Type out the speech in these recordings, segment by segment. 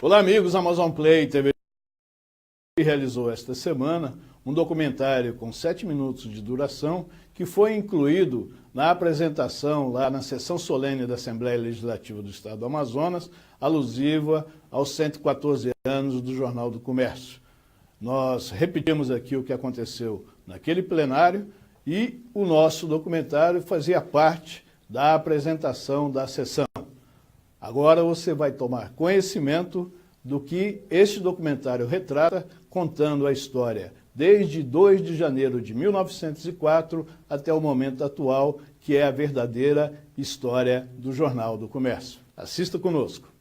Olá, amigos. Amazon Play TV realizou esta semana um documentário com 7 minutos de duração que foi incluído na apresentação lá na sessão solene da Assembleia Legislativa do Estado do Amazonas, alusiva aos 114 anos do Jornal do Comércio. Nós repetimos aqui o que aconteceu naquele plenário e o nosso documentário fazia parte da apresentação da sessão. Agora você vai tomar conhecimento do que este documentário retrata, contando a história desde 2 de janeiro de 1904 até o momento atual, que é a verdadeira história do Jornal do Comércio. Assista conosco.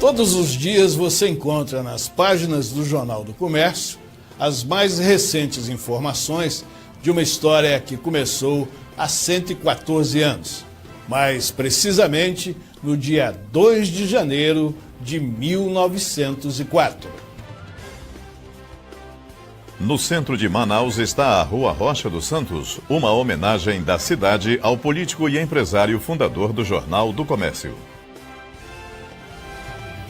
Todos os dias você encontra nas páginas do Jornal do Comércio as mais recentes informações de uma história que começou há 114 anos, mais precisamente no dia 2 de janeiro de 1904. No centro de Manaus está a Rua Rocha dos Santos, uma homenagem da cidade ao político e empresário fundador do Jornal do Comércio.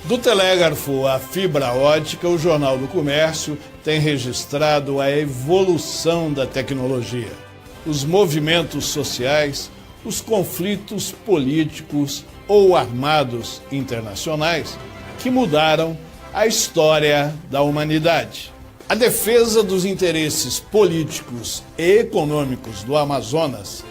Do telégrafo à fibra ótica, o Jornal do Comércio tem registrado a evolução da tecnologia, os movimentos sociais, os conflitos políticos ou armados internacionais que mudaram a história da humanidade. A defesa dos interesses políticos e econômicos do Amazonas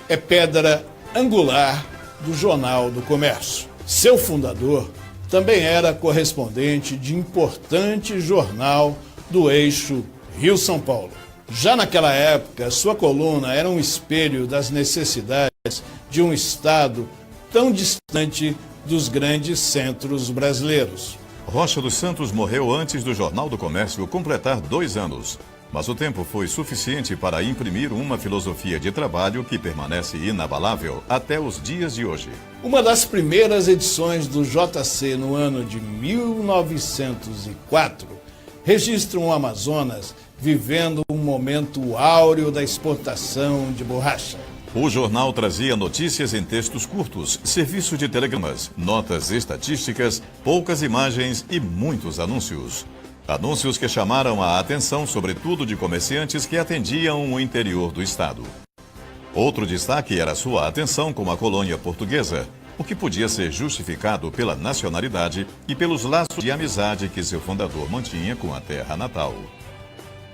é pedra angular do Jornal do Comércio. Seu fundador também era correspondente de importante jornal do eixo Rio-São Paulo. Já naquela época, sua coluna era um espelho das necessidades de um estado tão distante dos grandes centros brasileiros. Rocha dos Santos morreu antes do Jornal do Comércio completar 2 anos. Mas o tempo foi suficiente para imprimir uma filosofia de trabalho que permanece inabalável até os dias de hoje. Uma das primeiras edições do JC no ano de 1904 registra um Amazonas vivendo um momento áureo da exportação de borracha. O jornal trazia notícias em textos curtos, serviço de telegramas, notas estatísticas, poucas imagens e muitos anúncios. Anúncios que chamaram a atenção, sobretudo de comerciantes que atendiam o interior do estado. Outro destaque era sua atenção com a colônia portuguesa, o que podia ser justificado pela nacionalidade e pelos laços de amizade que seu fundador mantinha com a terra natal.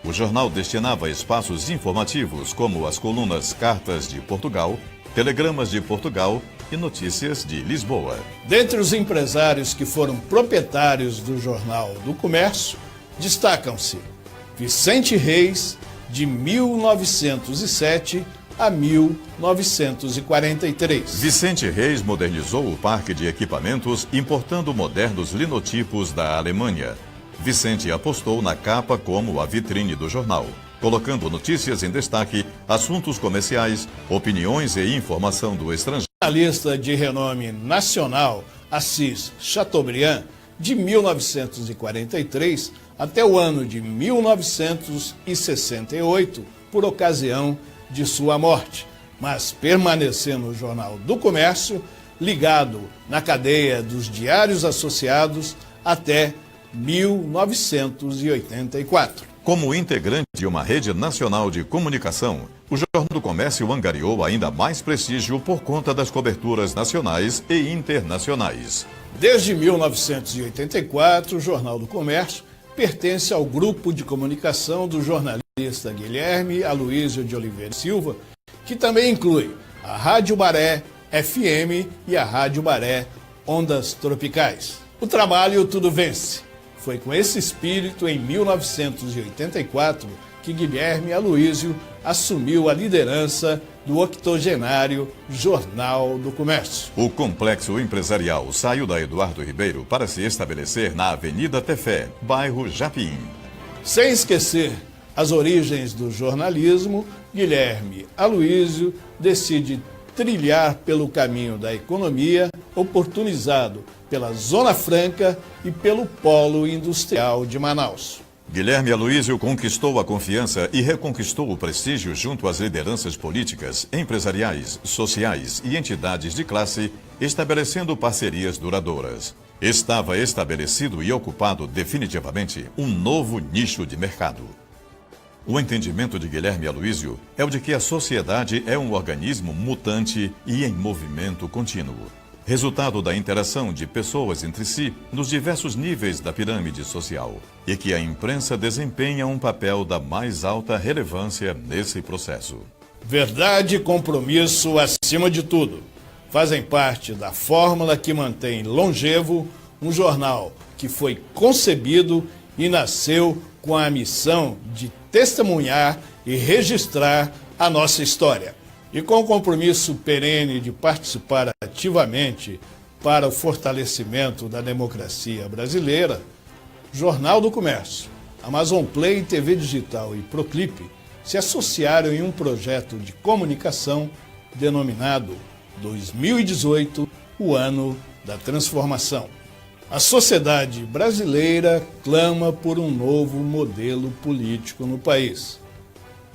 O jornal destinava espaços informativos como as colunas Cartas de Portugal, Telegramas de Portugal e Notícias de Lisboa. Dentre os empresários que foram proprietários do Jornal do Comércio, destacam-se Vicente Reis, de 1907 a 1943. Vicente Reis modernizou o parque de equipamentos, importando modernos linotipos da Alemanha. Vicente apostou na capa como a vitrine do jornal, colocando notícias em destaque, assuntos comerciais, opiniões e informação do estrangeiro. Jornalista de renome nacional, Assis Chateaubriand, de 1943 até o ano de 1968, por ocasião de sua morte, mas permaneceu no Jornal do Comércio, ligado na cadeia dos Diários Associados até 1984. Como integrante de uma rede nacional de comunicação, o Jornal do Comércio angariou ainda mais prestígio por conta das coberturas nacionais e internacionais. Desde 1984, o Jornal do Comércio pertence ao grupo de comunicação do jornalista Guilherme Aloísio de Oliveira Silva, que também inclui a Rádio Baré FM e a Rádio Baré Ondas Tropicais. O trabalho Tudo Vence Foi com esse espírito, em 1984, que Guilherme Aloísio assumiu a liderança do octogenário Jornal do Comércio. O complexo empresarial saiu da Eduardo Ribeiro para se estabelecer na Avenida Tefé, bairro Japim. Sem esquecer as origens do jornalismo, Guilherme Aloísio decide trilhar pelo caminho da economia, oportunizado pela Zona Franca e pelo Polo Industrial de Manaus. Guilherme Aloísio conquistou a confiança e reconquistou o prestígio junto às lideranças políticas, empresariais, sociais e entidades de classe, estabelecendo parcerias duradouras. Estava estabelecido e ocupado definitivamente um novo nicho de mercado. O entendimento de Guilherme Aloísio é o de que a sociedade é um organismo mutante e em movimento contínuo, resultado da interação de pessoas entre si nos diversos níveis da pirâmide social, e que a imprensa desempenha um papel da mais alta relevância nesse processo. Verdade e compromisso acima de tudo fazem parte da fórmula que mantém longevo um jornal que foi concebido e nasceu com a missão de testemunhar e registrar a nossa história. E com o compromisso perene de participar ativamente para o fortalecimento da democracia brasileira, Jornal do Comércio, Amazon Play, TV Digital e Proclip se associaram em um projeto de comunicação denominado 2018, o ano da transformação. A sociedade brasileira clama por um novo modelo político no país.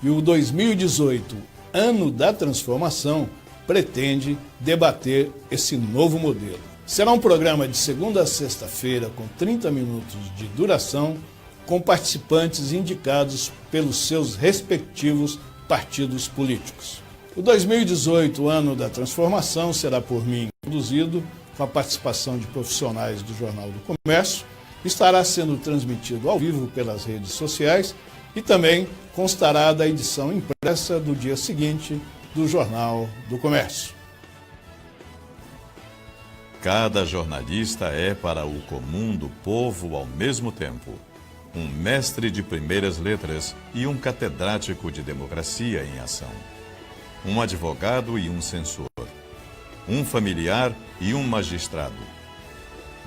E o 2018, ano da transformação, pretende debater esse novo modelo. Será um programa de segunda a sexta-feira com 30 minutos de duração, com participantes indicados pelos seus respectivos partidos políticos. O 2018, ano da transformação, será por mim conduzido com a participação de profissionais do Jornal do Comércio, estará sendo transmitido ao vivo pelas redes sociais e também constará da edição impressa do dia seguinte do Jornal do Comércio. Cada jornalista é para o comum do povo ao mesmo tempo um mestre de primeiras letras e um catedrático de democracia em ação, um advogado e um censor, um familiar e um magistrado.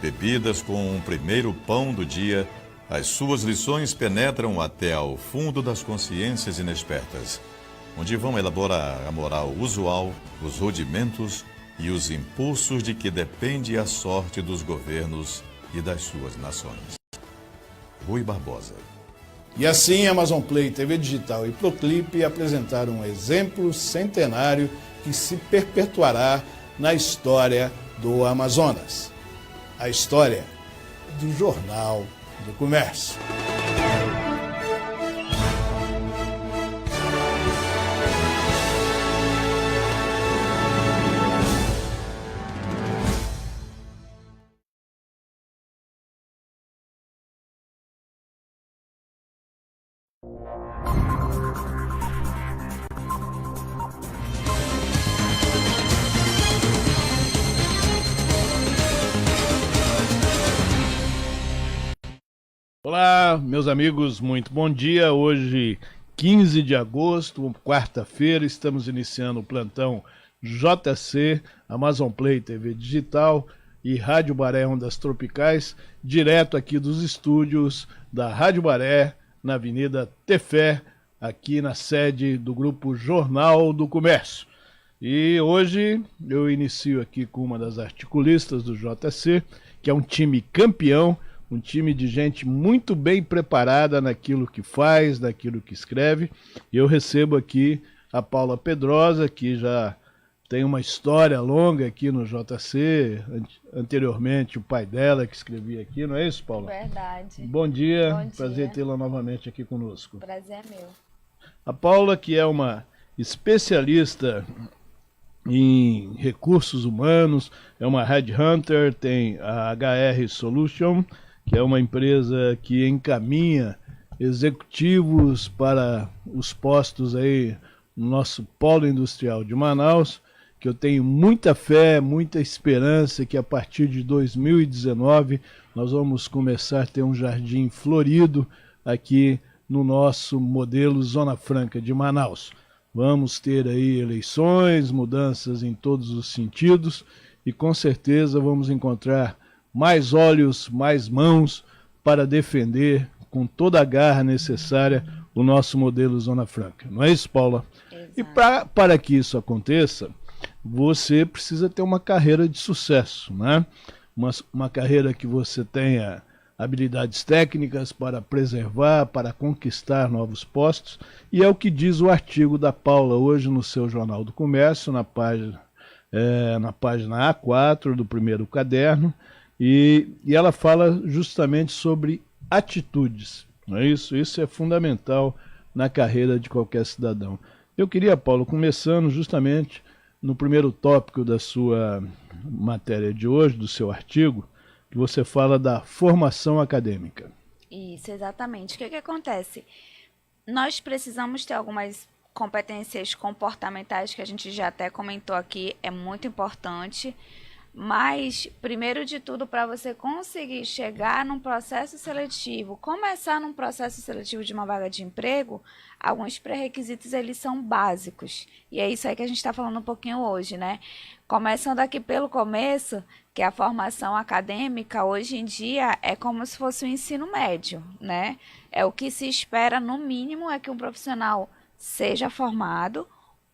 Bebidas com um primeiro pão do dia, as suas lições penetram até ao fundo das consciências inexpertas, onde vão elaborar a moral usual, os rudimentos e os impulsos de que depende a sorte dos governos e das suas nações. Rui Barbosa. E assim, Amazon Play, TV Digital e Proclip apresentaram um exemplo centenário que se perpetuará na história do Amazonas. A história do Jornal do Comércio. Olá, meus amigos, muito bom dia. Hoje, 15 de agosto, quarta-feira, estamos iniciando o plantão JC, Amazon Play, TV Digital e Rádio Baré Ondas Tropicais, direto aqui dos estúdios da Rádio Baré, na Avenida Tefé, aqui na sede do grupo Jornal do Comércio. E hoje eu inicio aqui com uma das articulistas do JC, que é um time campeão, um time de gente muito bem preparada naquilo que faz, naquilo que escreve. E eu recebo aqui a Paula Pedrosa, que já tem uma história longa aqui no JC, anteriormente o pai dela que escrevia aqui, não é isso, Paula? Verdade. Bom dia, Bom prazer dia. tê-la novamente aqui conosco. Prazer é meu. A Paula, que é uma especialista em recursos humanos, é uma headhunter, tem a HR Solution, que é uma empresa que encaminha executivos para os postos aí no nosso polo industrial de Manaus, que eu tenho muita fé, muita esperança que a partir de 2019 nós vamos começar a ter um jardim florido aqui no nosso modelo Zona Franca de Manaus. Vamos ter aí eleições, mudanças em todos os sentidos e com certeza vamos encontrar mais olhos, mais mãos para defender com toda a garra necessária o nosso modelo Zona Franca. Não é isso, Paula? Exato. E para que isso aconteça, você precisa ter uma carreira de sucesso, né? Uma carreira que você tenha habilidades técnicas para preservar, para conquistar novos postos, e é o que diz o artigo da Paula hoje no seu Jornal do Comércio, na página A4 do primeiro caderno, e ela fala justamente sobre atitudes, não é isso? Isso é fundamental na carreira de qualquer cidadão. Eu queria, Paulo, começando justamente no primeiro tópico da sua matéria de hoje, do seu artigo, que você fala da formação acadêmica. Isso, exatamente. O que acontece? Nós precisamos ter algumas competências comportamentais que a gente já até comentou aqui, é muito importante. Mas, primeiro de tudo, para você conseguir chegar num processo seletivo, começar num processo seletivo de uma vaga de emprego, alguns pré-requisitos eles são básicos. E é isso aí que a gente está falando um pouquinho hoje, né? Começando aqui pelo começo, que a formação acadêmica hoje em dia é como se fosse o ensino médio, né? É o que se espera, no mínimo, é que um profissional seja formado,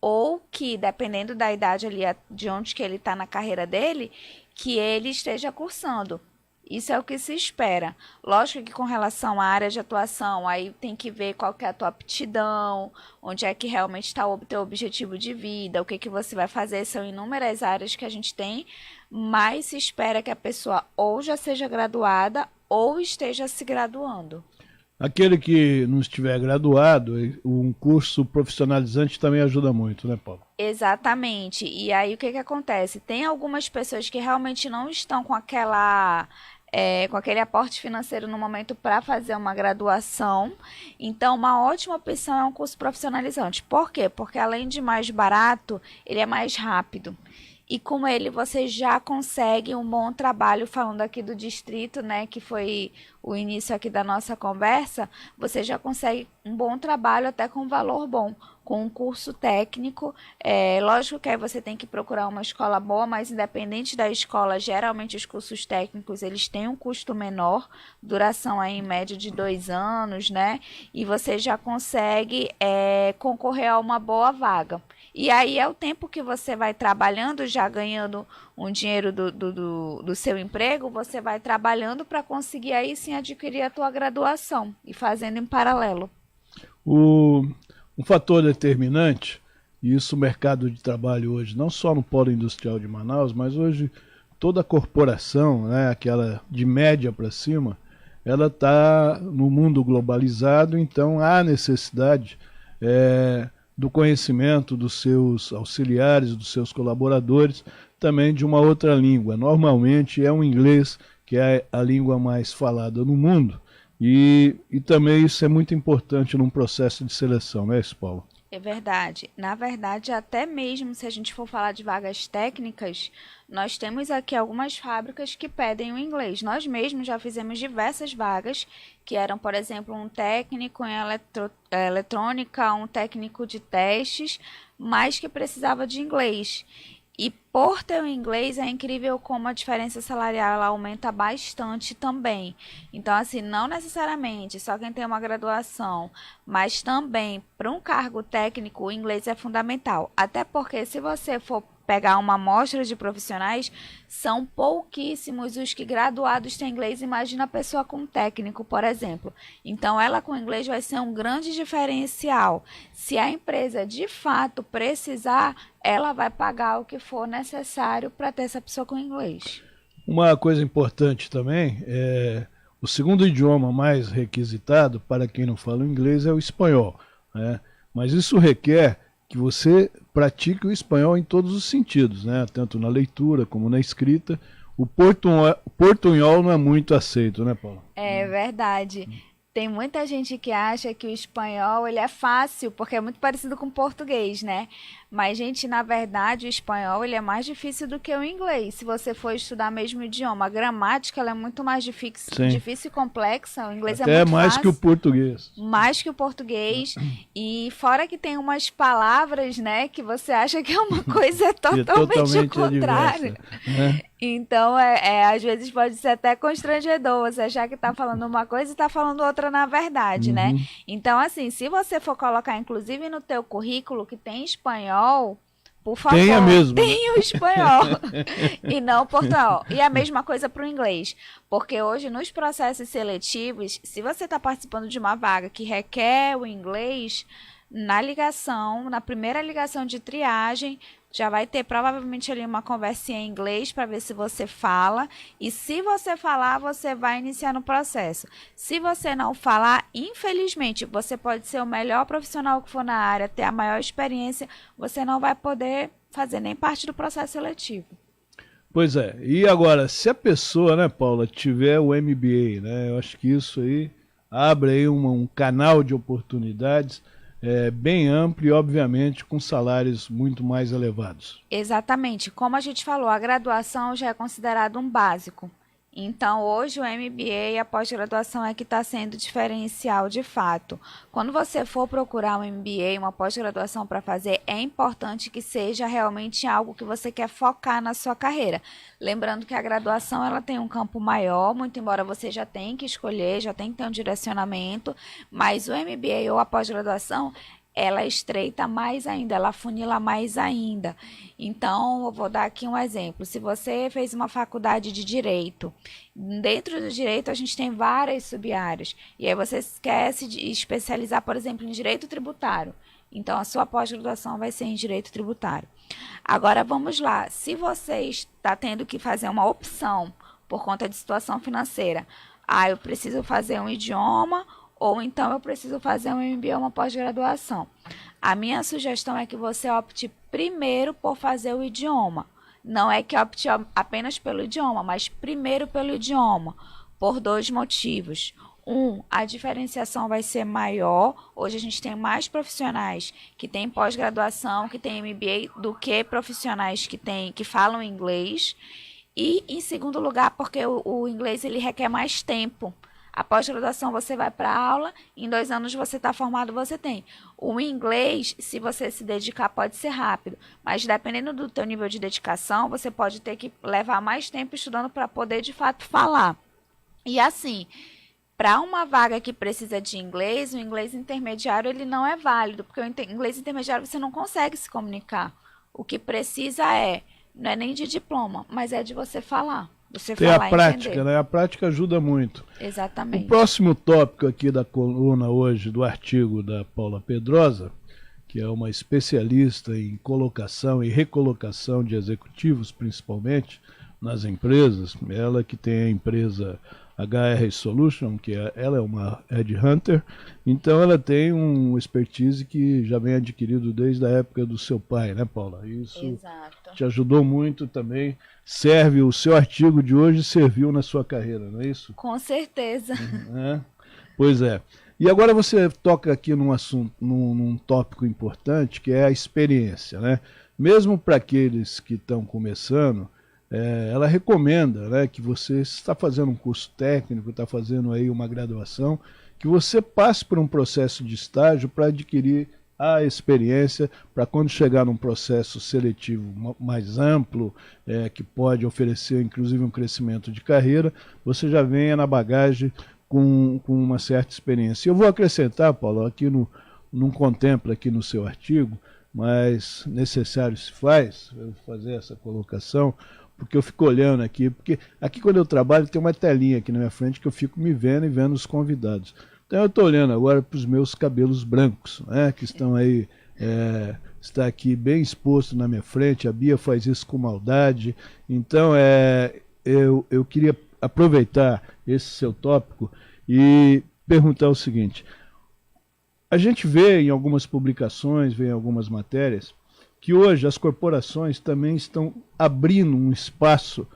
ou que, dependendo da idade ali, de onde que ele está na carreira dele, que ele esteja cursando. Isso é o que se espera. Lógico que com relação à área de atuação, aí tem que ver qual que é a tua aptidão, onde é que realmente está o teu objetivo de vida, o que que você vai fazer, são inúmeras áreas que a gente tem, mas se espera que a pessoa ou já seja graduada ou esteja se graduando. Aquele que não estiver graduado, um curso profissionalizante também ajuda muito, né, Paulo? Exatamente. E aí o que acontece? Tem algumas pessoas que realmente não estão com aquele aporte financeiro no momento para fazer uma graduação. Então, uma ótima opção é um curso profissionalizante. Por quê? Porque além de mais barato, ele é mais rápido. E com ele você já consegue um bom trabalho, falando aqui do distrito, né, que foi o início aqui da nossa conversa, você já consegue um bom trabalho até com um valor bom, com um curso técnico. Lógico que aí você tem que procurar uma escola boa, mas independente da escola, geralmente os cursos técnicos eles têm um custo menor, duração aí em média de 2 anos, né, e você já consegue concorrer a uma boa vaga. E aí é o tempo que você vai trabalhando, já ganhando um dinheiro do seu emprego, você vai trabalhando para conseguir aí sim adquirir a tua graduação e fazendo em paralelo. Um fator determinante, e isso o mercado de trabalho hoje, não só no polo industrial de Manaus, mas hoje toda a corporação, né, aquela de média para cima, ela está no mundo globalizado, então há necessidade do conhecimento dos seus auxiliares, dos seus colaboradores, também de uma outra língua. Normalmente é o inglês, que é a língua mais falada no mundo, e também isso é muito importante num processo de seleção, não é isso, Paulo? É verdade. Na verdade, até mesmo se a gente for falar de vagas técnicas, nós temos aqui algumas fábricas que pedem o inglês. Nós mesmos já fizemos diversas vagas, que eram, por exemplo, um técnico em eletrônica, um técnico de testes, mas que precisava de inglês. E por ter o inglês, é incrível como a diferença salarial ela aumenta bastante também. Então, assim, não necessariamente só quem tem uma graduação, mas também para um cargo técnico, o inglês é fundamental. Até porque se você for pegar uma amostra de profissionais, são pouquíssimos os que graduados têm inglês. Imagina a pessoa com técnico, por exemplo. Então, ela com inglês vai ser um grande diferencial. Se a empresa de fato precisar, ela vai pagar o que for necessário para ter essa pessoa com inglês. Uma coisa importante também é o segundo idioma mais requisitado para quem não fala inglês é o espanhol, né? Mas isso requer que você pratique o espanhol em todos os sentidos, né? Tanto na leitura como na escrita. O portunhol não é muito aceito, né, Paulo? É verdade. Tem muita gente que acha que o espanhol ele é fácil, porque é muito parecido com o português, né? Mas, gente, na verdade, o espanhol ele é mais difícil do que o inglês, se você for estudar mesmo o idioma. A gramática ela é muito mais difícil e complexa, o inglês Até é muito mais fácil. que o português. Mais que o português. E fora que tem umas palavras, né, que você acha que é uma coisa totalmente o contrário. Né? Então, às vezes pode ser até constrangedor você achar que está falando uma coisa e está falando outra na verdade, né? Então, assim, se você for colocar, inclusive, no teu currículo que tem espanhol, por favor, tenha o espanhol e não o portunhol. E a mesma coisa para o inglês, porque hoje nos processos seletivos, se você está participando de uma vaga que requer o inglês, na primeira ligação de triagem, já vai ter provavelmente ali uma conversinha em inglês para ver se você fala. E se você falar, você vai iniciar no processo. Se você não falar, infelizmente, você pode ser o melhor profissional que for na área, ter a maior experiência, você não vai poder fazer nem parte do processo seletivo. Pois é. E agora, se a pessoa, né, Paula, tiver o MBA, né, eu acho que isso aí abre aí um canal de oportunidades bem amplo e, obviamente, com salários muito mais elevados. Exatamente. Como a gente falou, a graduação já é considerado um básico. Então, hoje o MBA e a pós-graduação é que está sendo diferencial de fato. Quando você for procurar um MBA, uma pós-graduação para fazer, é importante que seja realmente algo que você quer focar na sua carreira. Lembrando que a graduação ela tem um campo maior, muito embora você já tenha que escolher, já tenha que ter um direcionamento, mas o MBA ou a pós-graduação ela estreita mais ainda, ela afunila mais ainda. Então, eu vou dar aqui um exemplo. Se você fez uma faculdade de Direito, dentro do Direito a gente tem várias sub-áreas, e aí você quer se especializar, por exemplo, em Direito Tributário. Então, a sua pós-graduação vai ser em Direito Tributário. Agora, vamos lá. Se você está tendo que fazer uma opção por conta de situação financeira, eu preciso fazer um idioma, ou então eu preciso fazer um MBA, uma pós-graduação. A minha sugestão é que você opte primeiro por fazer o idioma. Não é que opte apenas pelo idioma, mas primeiro pelo idioma, por 2 motivos. A diferenciação vai ser maior. Hoje a gente tem mais profissionais que têm pós-graduação, que têm MBA, do que profissionais que falam inglês. E, em segundo lugar, porque o inglês ele requer mais tempo. A pós-graduação você vai para a aula, em 2 anos você está formado, você tem. O inglês, se você se dedicar, pode ser rápido, mas dependendo do teu nível de dedicação, você pode ter que levar mais tempo estudando para poder, de fato, falar. E assim, para uma vaga que precisa de inglês, o inglês intermediário ele não é válido, porque o inglês intermediário você não consegue se comunicar. O que precisa não é nem de diploma, mas é de você falar. Tem a prática, né? A prática ajuda muito. Exatamente. O próximo tópico aqui da coluna hoje, do artigo da Paula Pedrosa, que é uma especialista em colocação e recolocação de executivos, principalmente nas empresas. Ela que tem a empresa HR Solution, ela é uma headhunter, então ela tem um expertise que já vem adquirido desde a época do seu pai, né, Paula? Isso Exato. Te ajudou muito também. O seu artigo de hoje serviu na sua carreira, não é isso? Com certeza. Pois é. E agora você toca aqui num assunto, num tópico importante, que é a experiência, né? Mesmo para aqueles que estão começando, ela recomenda, né, que você está fazendo um curso técnico, está fazendo aí uma graduação, que você passe por um processo de estágio para adquirir a experiência, para quando chegar num processo seletivo mais amplo, que pode oferecer inclusive um crescimento de carreira, você já venha na bagagem com uma certa experiência. Eu vou acrescentar, Paulo, aqui não contempla aqui no seu artigo, mas necessário se faz, eu vou fazer essa colocação, porque eu fico olhando aqui, porque aqui quando eu trabalho tem uma telinha aqui na minha frente que eu fico me vendo e vendo os convidados. Então eu estou olhando agora para os meus cabelos brancos, né, que estão aí, está aqui bem exposto na minha frente. A Bia faz isso com maldade. Então eu queria aproveitar esse seu tópico e perguntar o seguinte: a gente vê em algumas publicações, vê em algumas matérias, que hoje as corporações também estão abrindo um espaço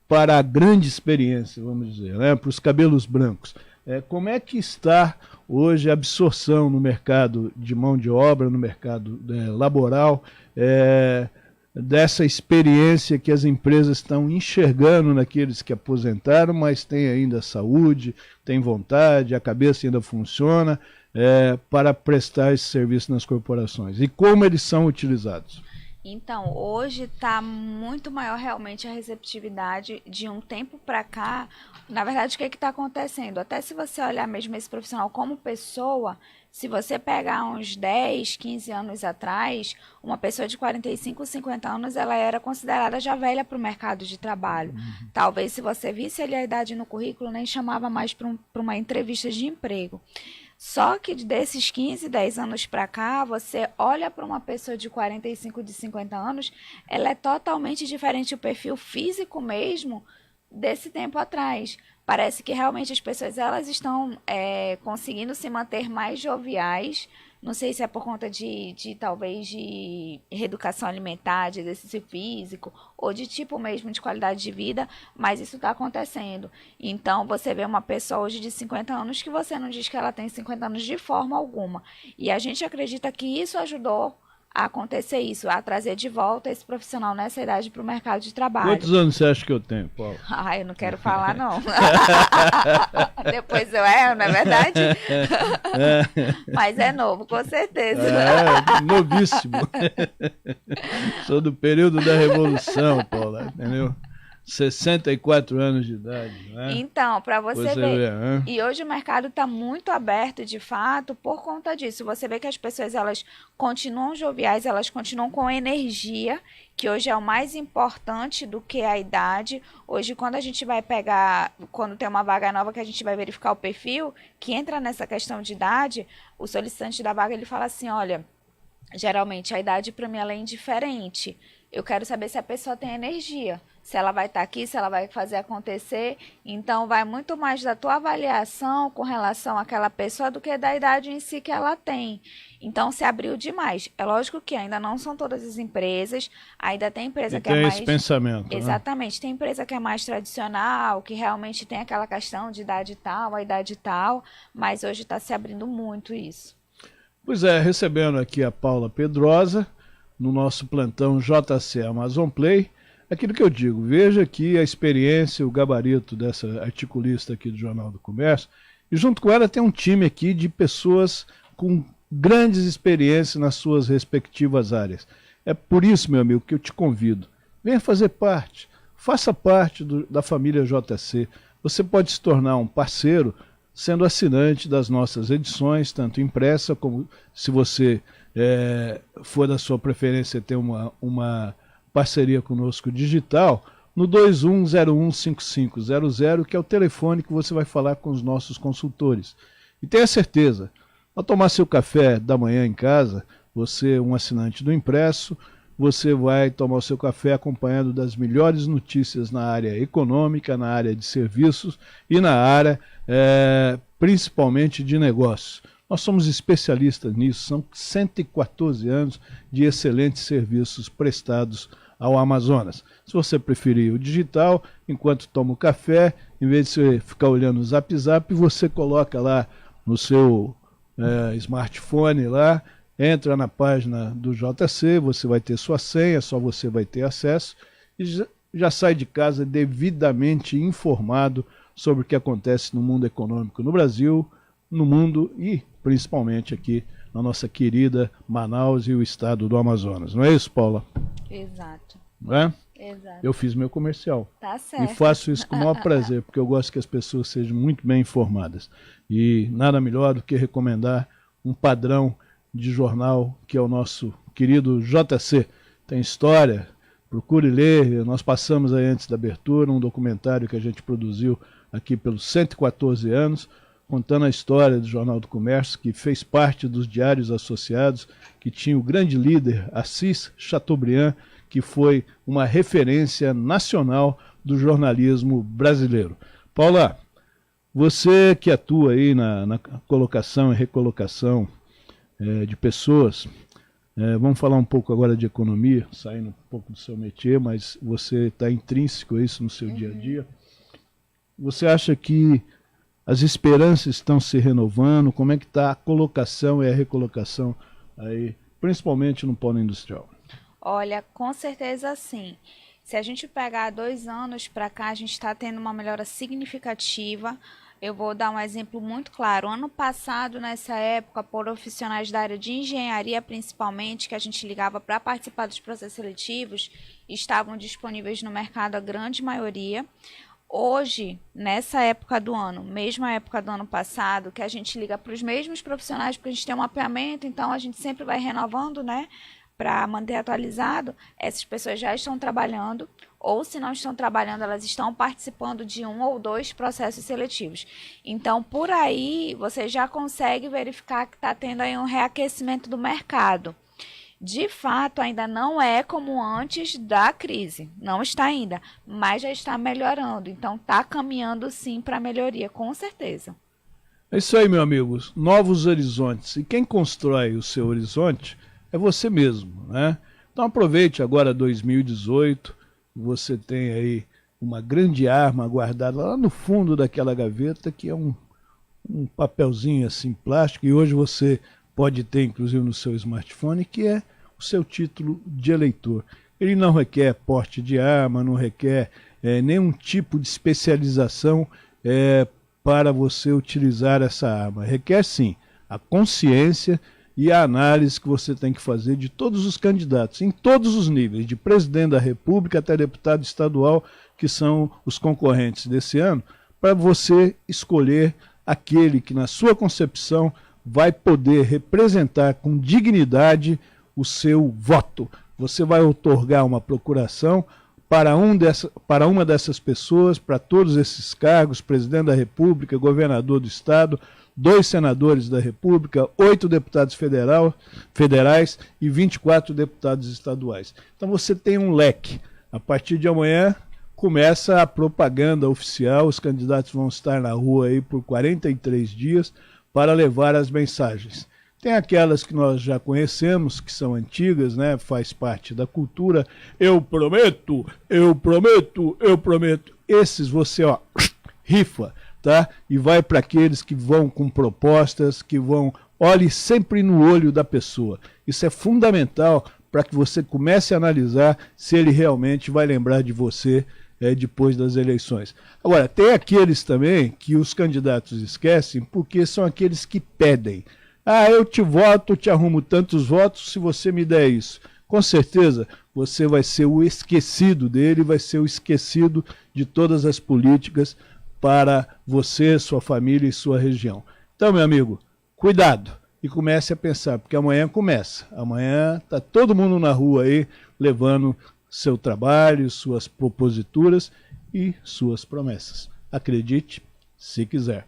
para a grande experiência, vamos dizer, né, para os cabelos brancos. Como é que está hoje a absorção no mercado de mão de obra, no mercado laboral, dessa experiência que as empresas estão enxergando naqueles que aposentaram, mas têm ainda saúde, têm vontade, a cabeça ainda funciona, para prestar esse serviço nas corporações? E como eles são utilizados? Então, hoje está muito maior realmente a receptividade de um tempo para cá. Na verdade, o que está acontecendo? Até se você olhar mesmo esse profissional como pessoa, se você pegar uns 10, 15 anos atrás, uma pessoa de 45, 50 anos, ela era considerada já velha para o mercado de trabalho. Talvez se você visse ali a idade no currículo, nem chamava mais para uma entrevista de emprego. Só que desses 15, 10 anos para cá, você olha para uma pessoa de 45, de 50 anos, ela é totalmente diferente, o perfil físico mesmo desse tempo atrás. Parece que realmente as pessoas elas estão conseguindo se manter mais joviais. Não sei se é por conta talvez de reeducação alimentar, de exercício físico, ou de tipo mesmo de qualidade de vida, mas isso está acontecendo. Então, você vê uma pessoa hoje de 50 anos que você não diz que ela tem 50 anos de forma alguma. E a gente acredita que isso ajudou a acontecer isso, a trazer de volta esse profissional nessa idade para o mercado de trabalho. Quantos anos você acha que eu tenho, Paulo? Eu não quero falar, não. Depois eu erro, não é verdade? Mas é novo, com certeza. Novíssimo. Sou do período da Revolução, Paulo, entendeu? 64 anos de idade, né? Então, para você ver. E hoje o mercado está muito aberto, de fato, por conta disso. Você vê que as pessoas, elas continuam joviais, elas continuam com energia, que hoje é o mais importante do que a idade. Hoje, quando a gente vai pegar, quando tem uma vaga nova que a gente vai verificar o perfil, que entra nessa questão de idade, o solicitante da vaga, ele fala assim, olha, geralmente a idade para mim ela é indiferente. Eu quero saber se a pessoa tem energia, se ela vai estar aqui, se ela vai fazer acontecer. Então, vai muito mais da tua avaliação com relação àquela pessoa do que da idade em si que ela tem. Então, se abriu demais. É lógico que ainda não são todas as empresas, ainda tem empresa que é mais... esse pensamento, Exatamente. Né? Tem empresa que é mais tradicional, que realmente tem aquela questão de idade tal, a idade tal, mas hoje está se abrindo muito isso. Pois é, recebendo aqui a Paula Pedrosa, no nosso plantão JC Amazon Play, aquilo que eu digo, veja aqui a experiência, o gabarito dessa articulista aqui do Jornal do Comércio, e junto com ela tem um time aqui de pessoas com grandes experiências nas suas respectivas áreas. É por isso, meu amigo, que eu te convido, venha fazer parte, faça parte da família JC. Você pode se tornar um parceiro sendo assinante das nossas edições, tanto impressa como se você for da sua preferência ter uma parceria conosco digital, no 21015500, que é o telefone que você vai falar com os nossos consultores. E tenha certeza, ao tomar seu café da manhã em casa, você, um assinante do impresso, você vai tomar o seu café acompanhado das melhores notícias na área econômica, na área de serviços e na área principalmente de negócios. Nós somos especialistas nisso, são 114 anos de excelentes serviços prestados ao Amazonas. Se você preferir o digital, enquanto toma o café, em vez de você ficar olhando o Zap Zap, você coloca lá no seu smartphone, lá, entra na página do JC, você vai ter sua senha, só você vai ter acesso, e já sai de casa devidamente informado sobre o que acontece no mundo econômico no Brasil, no mundo e principalmente aqui na nossa querida Manaus e o estado do Amazonas. Não é isso, Paula? Exato. Não é? Exato. Eu fiz meu comercial. Tá certo. E faço isso com o maior prazer, porque eu gosto que as pessoas sejam muito bem informadas. E nada melhor do que recomendar um padrão de jornal que é o nosso querido JC. Tem história, procure ler. Nós passamos aí antes da abertura um documentário que a gente produziu aqui pelos 114 anos, contando a história do Jornal do Comércio, que fez parte dos Diários Associados, que tinha o grande líder Assis Chateaubriand, que foi uma referência nacional do jornalismo brasileiro. Paula, você que atua aí na colocação e recolocação de pessoas, vamos falar um pouco agora de economia, saindo um pouco do seu métier, mas você está intrínseco a isso no seu dia a dia. Você acha que As esperanças estão se renovando? Como é que está a colocação e a recolocação aí, principalmente no polo industrial? Olha, com certeza sim. Se a gente pegar 2 anos para cá, a gente está tendo uma melhora significativa. Eu vou dar um exemplo muito claro. Ano passado, nessa época, profissionais da área de engenharia, principalmente, que a gente ligava para participar dos processos seletivos, estavam disponíveis no mercado, a grande maioria. Hoje, nessa época do ano, mesma época do ano passado, que a gente liga para os mesmos profissionais, porque a gente tem um mapeamento, então a gente sempre vai renovando, né? Para manter atualizado, essas pessoas já estão trabalhando, ou se não estão trabalhando, elas estão participando de 1 ou 2 processos seletivos. Então, por aí, você já consegue verificar que está tendo aí um reaquecimento do mercado. De fato, ainda não é como antes da crise, não está ainda, mas já está melhorando. Então, está caminhando sim para melhoria, com certeza. É isso aí, meus amigos, novos horizontes. E quem constrói o seu horizonte é você mesmo, né? Então aproveite agora 2018, você tem aí uma grande arma guardada lá no fundo daquela gaveta, que é um papelzinho assim plástico, e hoje você pode ter inclusive no seu smartphone, que é o seu título de eleitor. Ele não requer porte de arma, não requer nenhum tipo de especialização para você utilizar essa arma. Requer sim a consciência e a análise que você tem que fazer de todos os candidatos, em todos os níveis, de presidente da República até deputado estadual, que são os concorrentes desse ano, para você escolher aquele que, na sua concepção, vai poder representar com dignidade o seu voto. Você vai outorgar uma procuração para uma dessas pessoas, para todos esses cargos, presidente da República, governador do estado, 2 senadores da República, 8 deputados federais e 24 deputados estaduais. Então você tem um leque. A partir de amanhã começa a propaganda oficial, os candidatos vão estar na rua aí por 43 dias para levar as mensagens. Tem aquelas que nós já conhecemos, que são antigas, né? Faz parte da cultura. Eu prometo, eu prometo, eu prometo. Esses você, rifa, tá? E vai para aqueles que vão com propostas, que vão... Olhe sempre no olho da pessoa. Isso é fundamental para que você comece a analisar se ele realmente vai lembrar de você depois das eleições. Agora, tem aqueles também que os candidatos esquecem, porque são aqueles que pedem. Eu te voto, te arrumo tantos votos se você me der isso. Com certeza você vai ser o esquecido dele, vai ser o esquecido de todas as políticas para você, sua família e sua região. Então, meu amigo, cuidado e comece a pensar, porque amanhã começa. Amanhã está todo mundo na rua aí levando seu trabalho, suas proposituras e suas promessas. Acredite, se quiser.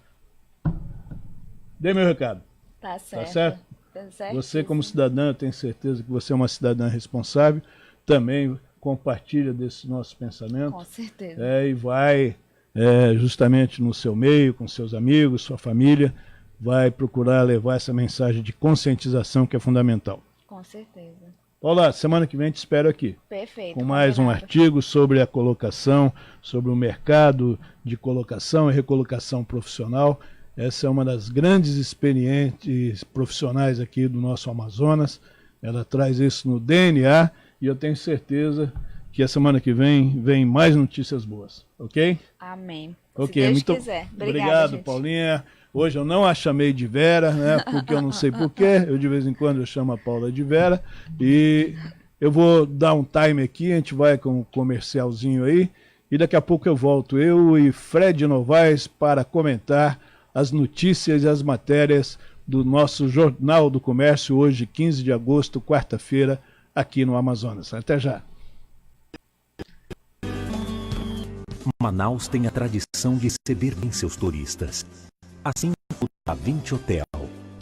Dê meu recado. Tá certo. Tá certo? Tá certo. Você, como cidadã, eu tenho certeza que você é uma cidadã responsável, também compartilha desse nosso pensamento. Com certeza. E vai justamente no seu meio, com seus amigos, sua família, vai procurar levar essa mensagem de conscientização que é fundamental. Com certeza. Paula, semana que vem te espero aqui. Perfeito. Com mais um artigo sobre a colocação, sobre o mercado de colocação e recolocação profissional. Essa é uma das grandes experientes profissionais aqui do nosso Amazonas. Ela traz isso no DNA e eu tenho certeza que a semana que vem mais notícias boas, ok? Amém. Ok, se Deus muito quiser. obrigado, gente. Paulinha. Hoje eu não a chamei de Vera, né? Porque eu não sei porquê. Eu de vez em quando eu chamo a Paula de Vera. E eu vou dar um time aqui, a gente vai com um comercialzinho aí. E daqui a pouco eu volto, eu e Fred Novaes, para comentar as notícias e as matérias do nosso Jornal do Comércio, hoje, 15 de agosto, quarta-feira, aqui no Amazonas. Até já. Manaus tem a tradição de receber bem seus turistas. Assim como a 20 Hotel,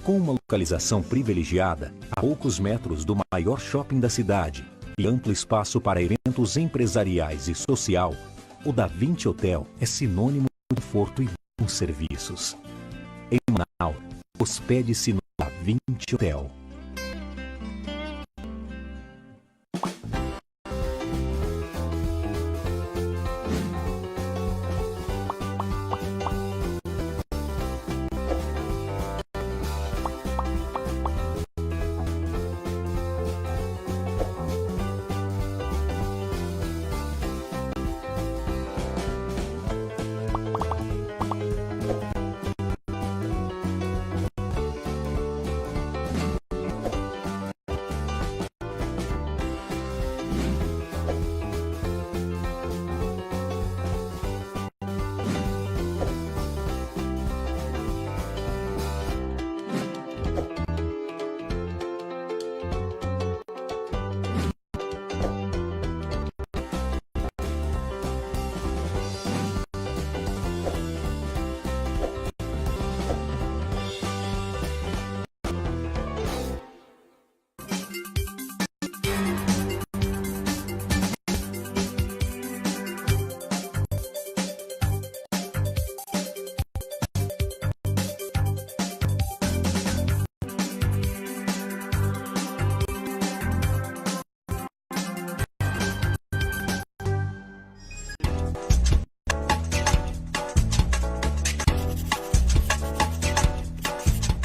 com uma localização privilegiada, a poucos metros do maior shopping da cidade e amplo espaço para eventos empresariais e social, o da 20 Hotel é sinônimo de conforto e bons serviços. Em Manaus, hospede-se no da 20 Hotel.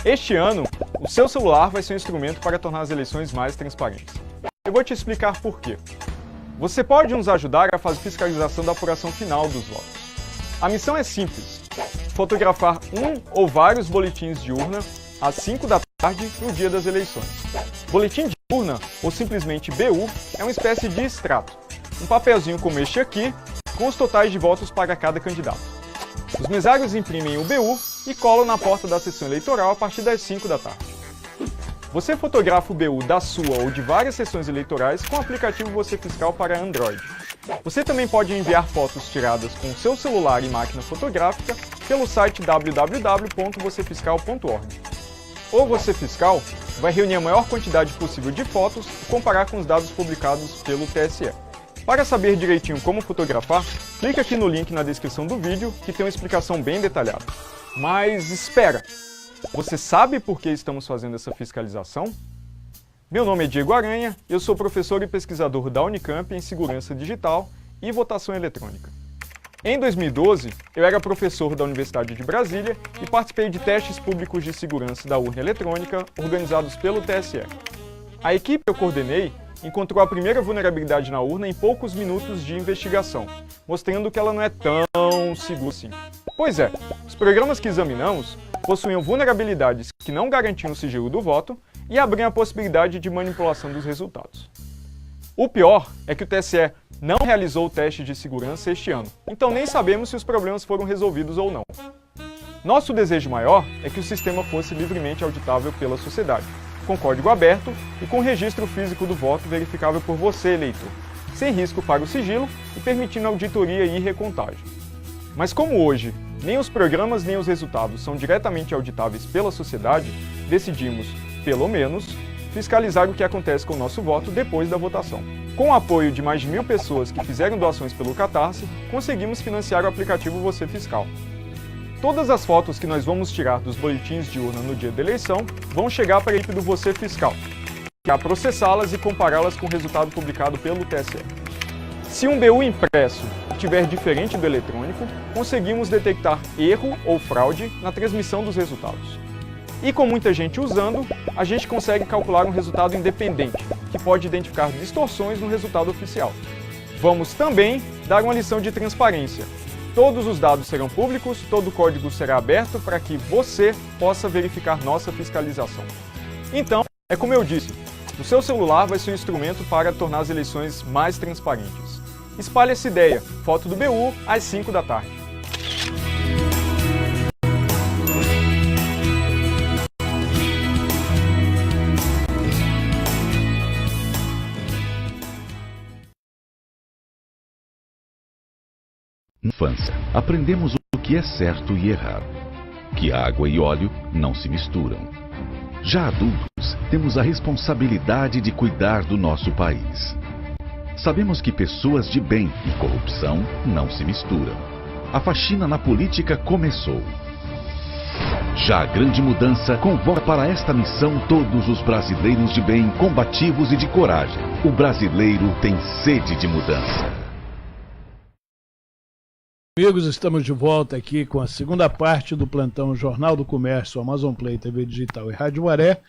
Este ano, o seu celular vai ser um instrumento para tornar as eleições mais transparentes. Eu vou te explicar por quê. Você pode nos ajudar a fazer fiscalização da apuração final dos votos. A missão é simples: fotografar um ou vários boletins de urna às 5 da tarde no dia das eleições. Boletim de urna, ou simplesmente BU, é uma espécie de extrato, um papelzinho como este aqui, com os totais de votos para cada candidato. Os mesários imprimem o BU e colam na porta da sessão eleitoral a partir das 5 da tarde. Você fotografa o BU da sua ou de várias sessões eleitorais com o aplicativo Você Fiscal para Android. Você também pode enviar fotos tiradas com seu celular e máquina fotográfica pelo site www.vocefiscal.org. O Você Fiscal vai reunir a maior quantidade possível de fotos e comparar com os dados publicados pelo TSE. Para saber direitinho como fotografar, clique aqui no link na descrição do vídeo que tem uma explicação bem detalhada. Mas espera! Você sabe por que estamos fazendo essa fiscalização? Meu nome é Diego Aranha, eu sou professor e pesquisador da Unicamp em Segurança Digital e Votação Eletrônica. Em 2012, eu era professor da Universidade de Brasília e participei de testes públicos de segurança da urna eletrônica organizados pelo TSE. A equipe que eu coordenei encontrou a primeira vulnerabilidade na urna em poucos minutos de investigação, mostrando que ela não é tão segura assim. Pois é, os programas que examinamos possuíam vulnerabilidades que não garantiam o sigilo do voto e abriam a possibilidade de manipulação dos resultados. O pior é que o TSE não realizou o teste de segurança este ano, então nem sabemos se os problemas foram resolvidos ou não. Nosso desejo maior é que o sistema fosse livremente auditável pela sociedade, com código aberto e com registro físico do voto verificável por você, eleitor, sem risco para o sigilo e permitindo auditoria e recontagem. Mas como hoje, nem os programas nem os resultados são diretamente auditáveis pela sociedade, decidimos, pelo menos, fiscalizar o que acontece com o nosso voto depois da votação. Com o apoio de mais de 1.000 pessoas que fizeram doações pelo Catarse, conseguimos financiar o aplicativo Você Fiscal. Todas as fotos que nós vamos tirar dos boletins de urna no dia da eleição vão chegar para a equipe do Você Fiscal, que irá processá-las e compará-las com o resultado publicado pelo TSE. Se um BU impresso estiver diferente do eletrônico, conseguimos detectar erro ou fraude na transmissão dos resultados. E com muita gente usando, a gente consegue calcular um resultado independente, que pode identificar distorções no resultado oficial. Vamos também dar uma lição de transparência. Todos os dados serão públicos, todo o código será aberto para que você possa verificar nossa fiscalização. Então, é como eu disse, o seu celular vai ser um instrumento para tornar as eleições mais transparentes. Espalhe essa ideia, foto do BU às 5 da tarde. Na infância, aprendemos o que é certo e errado, que água e óleo não se misturam. Já adultos, temos a responsabilidade de cuidar do nosso país. Sabemos que pessoas de bem e corrupção não se misturam. A faxina na política começou. Já a grande mudança convoca para esta missão todos os brasileiros de bem, combativos e de coragem. O brasileiro tem sede de mudança. Amigos, estamos de volta aqui com a segunda parte do plantão Jornal do Comércio, Amazon Play, TV Digital e Rádio Guaré.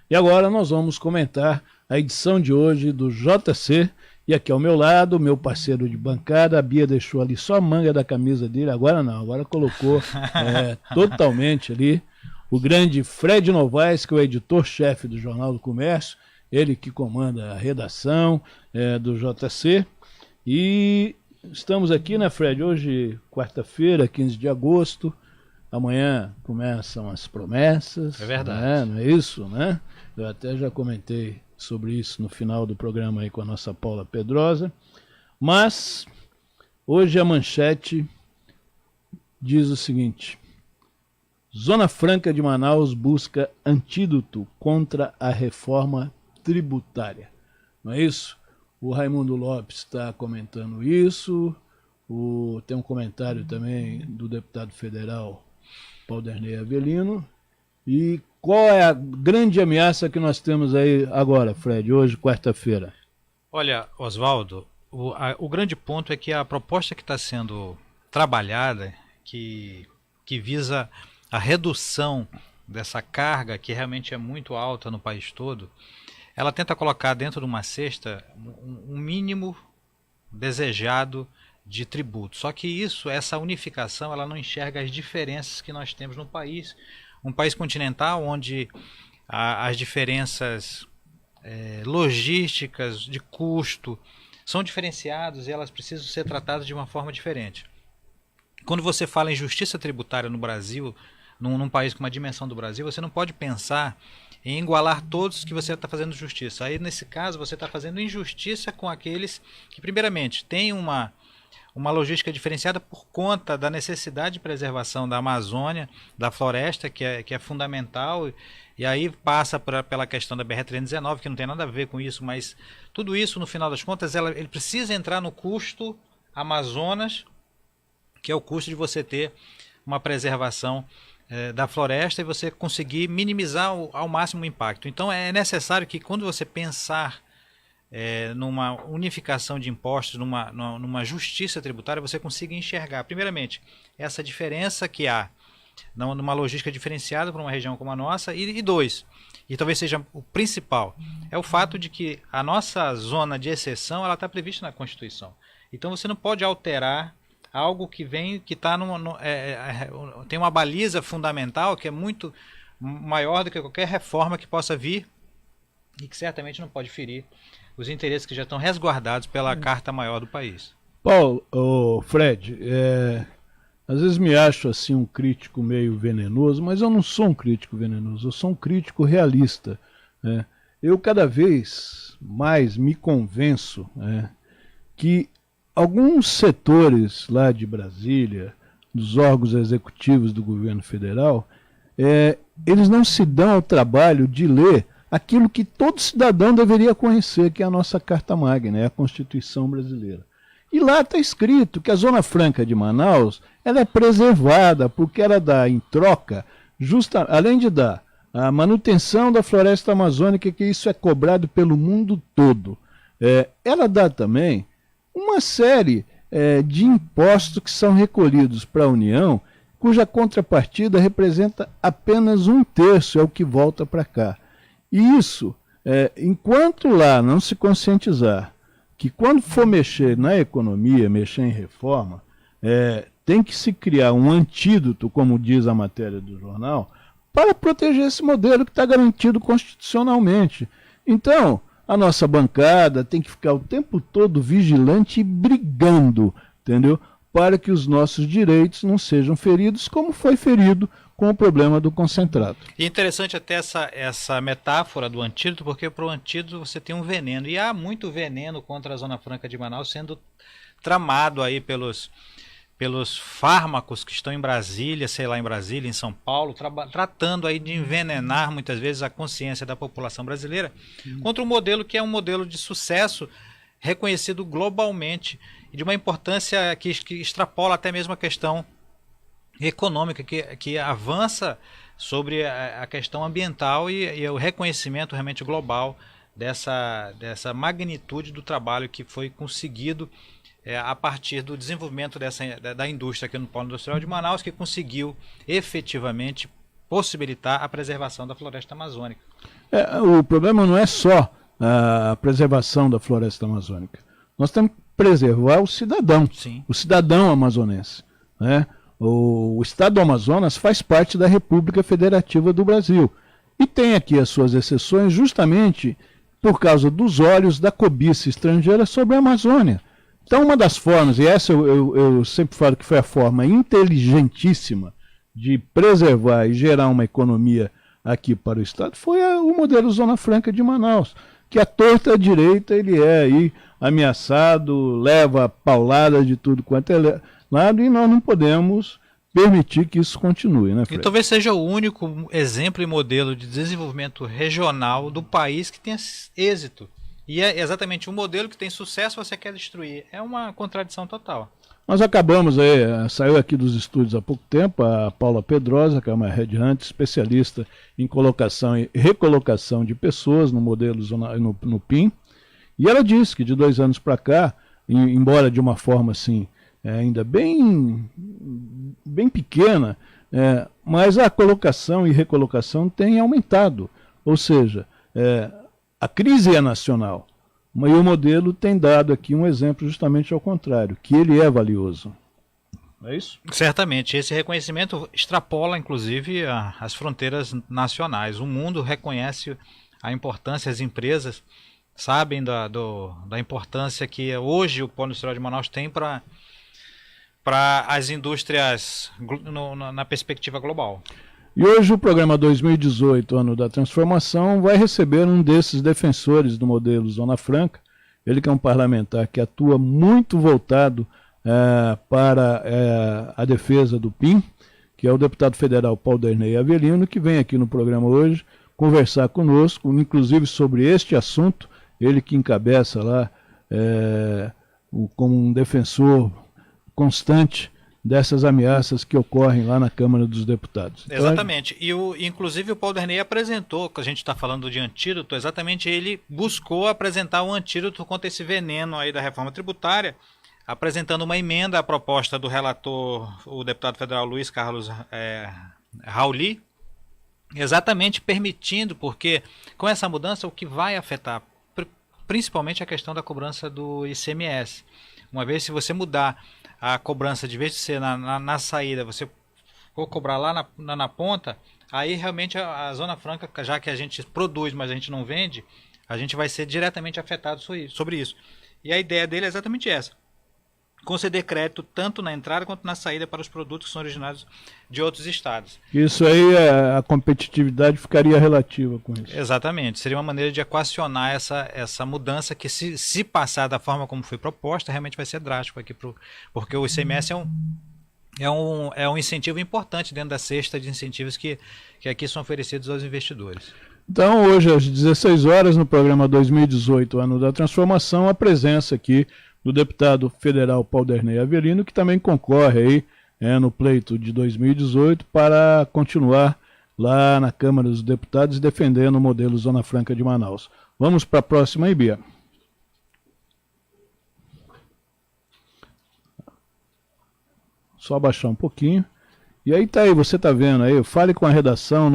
E agora nós vamos comentar a edição de hoje do JC. E aqui ao meu lado, meu parceiro de bancada, a Bia deixou ali só a manga da camisa dele, agora não, agora colocou totalmente ali o grande Fred Novaes, que é o editor-chefe do Jornal do Comércio, ele que comanda a redação do JC. E estamos aqui, né, Fred? Hoje, quarta-feira, 15 de agosto. Amanhã começam as promessas. É verdade. Né? Não é isso, né? Eu até já comentei sobre isso no final do programa aí com a nossa Paula Pedrosa. Mas, hoje a manchete diz o seguinte: Zona Franca de Manaus busca antídoto contra a reforma tributária. Não é isso? O Raimundo Lopes está comentando isso, tem um comentário também do deputado federal Paulderney Avelino. E qual é a grande ameaça que nós temos aí agora, Fred, hoje, quarta-feira? Olha, Oswaldo, o grande ponto é que a proposta que está sendo trabalhada, que visa a redução dessa carga que realmente é muito alta no país todo, ela tenta colocar dentro de uma cesta um mínimo desejado de tributo. Só que essa unificação, ela não enxerga as diferenças que nós temos no país. Um país continental onde as diferenças logísticas, de custo, são diferenciadas e elas precisam ser tratadas de uma forma diferente. Quando você fala em justiça tributária no Brasil, num país com uma dimensão do Brasil, você não pode pensar em igualar todos que você está fazendo justiça. Aí, nesse caso, você está fazendo injustiça com aqueles que, primeiramente, têm uma logística diferenciada por conta da necessidade de preservação da Amazônia, da floresta, que é fundamental, e aí passa pela questão da BR-319, que não tem nada a ver com isso, mas tudo isso, no final das contas, ele precisa entrar no custo Amazonas, que é o custo de você ter uma preservação da floresta e você conseguir minimizar ao máximo o impacto. Então é necessário que, quando você pensar numa unificação de impostos, numa justiça tributária, você consiga enxergar, primeiramente, essa diferença que há numa logística diferenciada para uma região como a nossa, e dois, e talvez seja o principal, é o fato de que a nossa zona de exceção ela está prevista na Constituição. Então você não pode alterar algo que está tem uma baliza fundamental que é muito maior do que qualquer reforma que possa vir e que certamente não pode ferir os interesses que já estão resguardados pela Carta Maior do país. Paulo, Fred, às vezes me acho assim um crítico meio venenoso, mas eu não sou um crítico venenoso, eu sou um crítico realista. Eu cada vez mais me convenço que alguns setores lá de Brasília, dos órgãos executivos do governo federal, eles não se dão ao trabalho de ler aquilo que todo cidadão deveria conhecer, que é a nossa Carta Magna, a Constituição Brasileira. E lá está escrito que a Zona Franca de Manaus ela é preservada porque ela dá em troca, além de dar a manutenção da floresta amazônica, que isso é cobrado pelo mundo todo, ela dá também uma série de impostos que são recolhidos para a União, cuja contrapartida representa apenas 1/3, é o que volta para cá. E isso, enquanto lá não se conscientizar que quando for mexer na economia, mexer em reforma, tem que se criar um antídoto, como diz a matéria do jornal, para proteger esse modelo que está garantido constitucionalmente. Então, a nossa bancada tem que ficar o tempo todo vigilante e brigando, entendeu? Para que os nossos direitos não sejam feridos, como foi ferido com o problema do concentrado. E é interessante até essa metáfora do antídoto, porque para o antídoto você tem um veneno, e há muito veneno contra a Zona Franca de Manaus sendo tramado aí pelos fármacos que estão em Brasília, sei lá, em Brasília, em São Paulo, tratando aí de envenenar muitas vezes a consciência da população brasileira contra um modelo que é um modelo de sucesso reconhecido globalmente e de uma importância que extrapola até mesmo a questão econômica, que avança sobre a questão ambiental e o reconhecimento realmente global dessa magnitude do trabalho que foi conseguido a partir do desenvolvimento da indústria aqui no Polo Industrial de Manaus, que conseguiu efetivamente possibilitar a preservação da floresta amazônica. O problema não é só a preservação da floresta amazônica. Nós temos que preservar o cidadão, o cidadão amazonense. O Estado do Amazonas faz parte da República Federativa do Brasil e tem aqui as suas exceções justamente por causa dos olhos da cobiça estrangeira sobre a Amazônia. Então, uma das formas, e essa eu sempre falo que foi a forma inteligentíssima de preservar e gerar uma economia aqui para o Estado, foi o modelo Zona Franca de Manaus, que a torta direita ele é aí ameaçado, leva paulada de tudo quanto é lado, e nós não podemos permitir que isso continue, né, Fred? E talvez seja o único exemplo e modelo de desenvolvimento regional do país que tenha êxito. E é exatamente um modelo que tem sucesso, você quer destruir. É uma contradição total. Nós acabamos saiu aqui dos estúdios há pouco tempo a Paula Pedrosa, que é uma headhunter, especialista em colocação e recolocação de pessoas no modelo no PIN, e ela disse que de 2 anos para cá, embora de uma forma assim, ainda bem pequena, Mas a colocação e recolocação tem aumentado, ou seja, a crise é nacional, e o modelo tem dado aqui um exemplo justamente ao contrário, que ele é valioso. É isso? Certamente, esse reconhecimento extrapola inclusive as fronteiras nacionais. O mundo reconhece a importância, as empresas sabem da importância que hoje o Polo Industrial de Manaus tem para as indústrias na perspectiva global. E hoje o programa 2018, Ano da Transformação, vai receber um desses defensores do modelo Zona Franca, ele que é um parlamentar que atua muito voltado para a defesa do PIN, que é o deputado federal Paulderney Avelino, que vem aqui no programa hoje conversar conosco, inclusive sobre este assunto, ele que encabeça lá como um defensor constante dessas ameaças que ocorrem lá na Câmara dos Deputados. Exatamente, inclusive o Paulderney apresentou, que a gente está falando de antídoto, exatamente ele buscou apresentar um antídoto contra esse veneno aí da reforma tributária, apresentando uma emenda à proposta do relator, o deputado federal Luiz Carlos Rauli, exatamente permitindo, porque com essa mudança o que vai afetar principalmente a questão da cobrança do ICMS. Uma vez se você mudar a cobrança, de vez de ser na saída, você for cobrar lá na ponta, aí realmente a Zona Franca, já que a gente produz, mas a gente não vende, a gente vai ser diretamente afetado sobre isso. E a ideia dele é exatamente essa: conceder crédito tanto na entrada quanto na saída para os produtos que são originados de outros estados. Isso aí, a competitividade ficaria relativa com isso. Exatamente, seria uma maneira de equacionar essa mudança que se passar da forma como foi proposta, realmente vai ser drástico aqui, porque o ICMS é um incentivo importante dentro da cesta de incentivos que aqui são oferecidos aos investidores. Então, hoje às 16 horas, no programa 2018, Ano da Transformação, a presença aqui do deputado federal Paulderney Avelino, que também concorre aí no pleito de 2018 para continuar lá na Câmara dos Deputados defendendo o modelo Zona Franca de Manaus. Vamos para a próxima aí, Bia. Só abaixar um pouquinho. E aí tá aí, você tá vendo aí, fale com a redação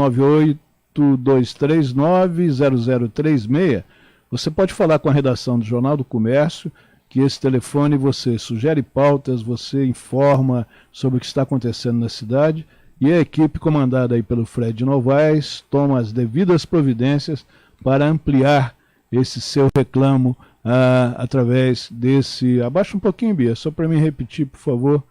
982390036. Você pode falar com a redação do Jornal do Comércio, que esse telefone você sugere pautas, você informa sobre o que está acontecendo na cidade, e a equipe comandada aí pelo Fred Novaes toma as devidas providências para ampliar esse seu reclamo através desse... Abaixa um pouquinho, Bia, só para mim repetir, por favor,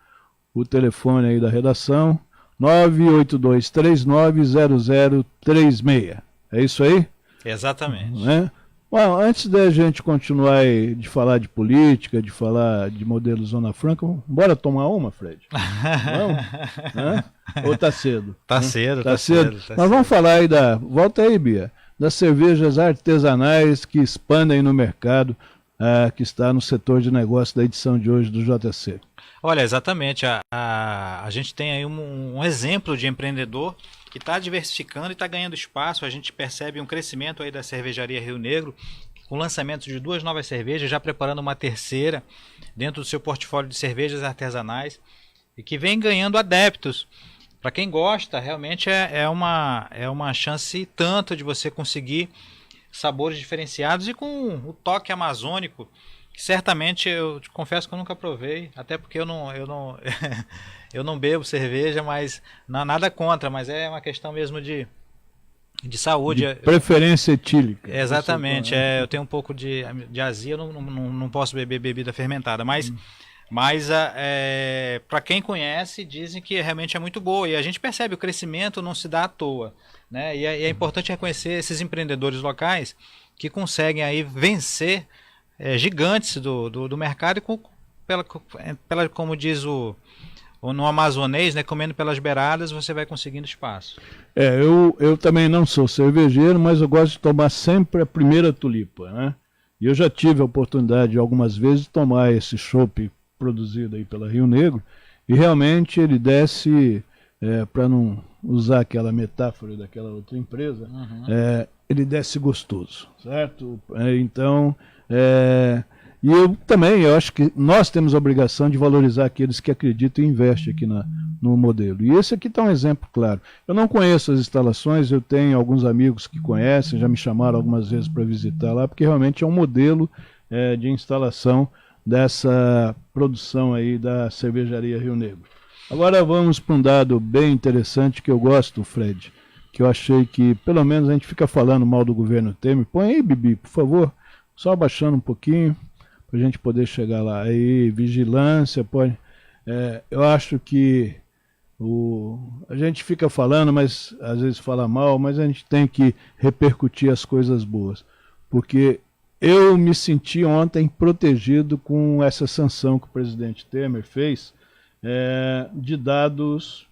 o telefone aí da redação, 982390036. É isso aí? Exatamente. Bom, antes da gente continuar aí, de falar de política, de falar de modelo Zona Franca, bora tomar uma, Fred? Vamos? Ou tá cedo? Tá cedo. Mas vamos falar aí volta aí, Bia, das cervejas artesanais que expandem no mercado, que está no setor de negócio da edição de hoje do JC. Olha, exatamente, a gente tem aí um exemplo de empreendedor que está diversificando e está ganhando espaço. A gente percebe um crescimento aí da cervejaria Rio Negro, com o lançamento de 2 novas cervejas, já preparando uma terceira dentro do seu portfólio de cervejas artesanais, e que vem ganhando adeptos. Para quem gosta, realmente é uma chance tanto de você conseguir sabores diferenciados e com o toque amazônico, que certamente eu te confesso que eu nunca provei, até porque eu não bebo cerveja, mas nada contra, mas é uma questão mesmo de saúde. De preferência etílica. Exatamente, eu tenho um pouco de azia, eu não posso beber bebida fermentada, mas para quem conhece, dizem que realmente é muito boa, e a gente percebe o crescimento não se dá à toa, né? E é importante reconhecer esses empreendedores locais que conseguem aí vencer gigantes do mercado, e como diz no amazonês, né, comendo pelas beiradas, você vai conseguindo espaço. Eu também não sou cervejeiro, mas eu gosto de tomar sempre a primeira tulipa, né? E eu já tive a oportunidade algumas vezes de tomar esse chopp produzido aí pela Rio Negro, e realmente ele desce, para não usar aquela metáfora daquela outra empresa, ele desce gostoso, certo? Então, E eu acho que nós temos a obrigação de valorizar aqueles que acreditam e investem aqui no modelo. E esse aqui está um exemplo claro. Eu não conheço as instalações, eu tenho alguns amigos que conhecem, já me chamaram algumas vezes para visitar lá, porque realmente é um modelo de instalação dessa produção aí da cervejaria Rio Negro. Agora vamos para um dado bem interessante que eu gosto, Fred, que eu achei que pelo menos a gente fica falando mal do governo Temer. Põe aí, Bibi, por favor, só abaixando um pouquinho, para a gente poder chegar lá. Aí, vigilância, pode. Eu acho que a gente fica falando, mas às vezes fala mal, mas a gente tem que repercutir as coisas boas. Porque eu me senti ontem protegido com essa sanção que o presidente Temer fez de dados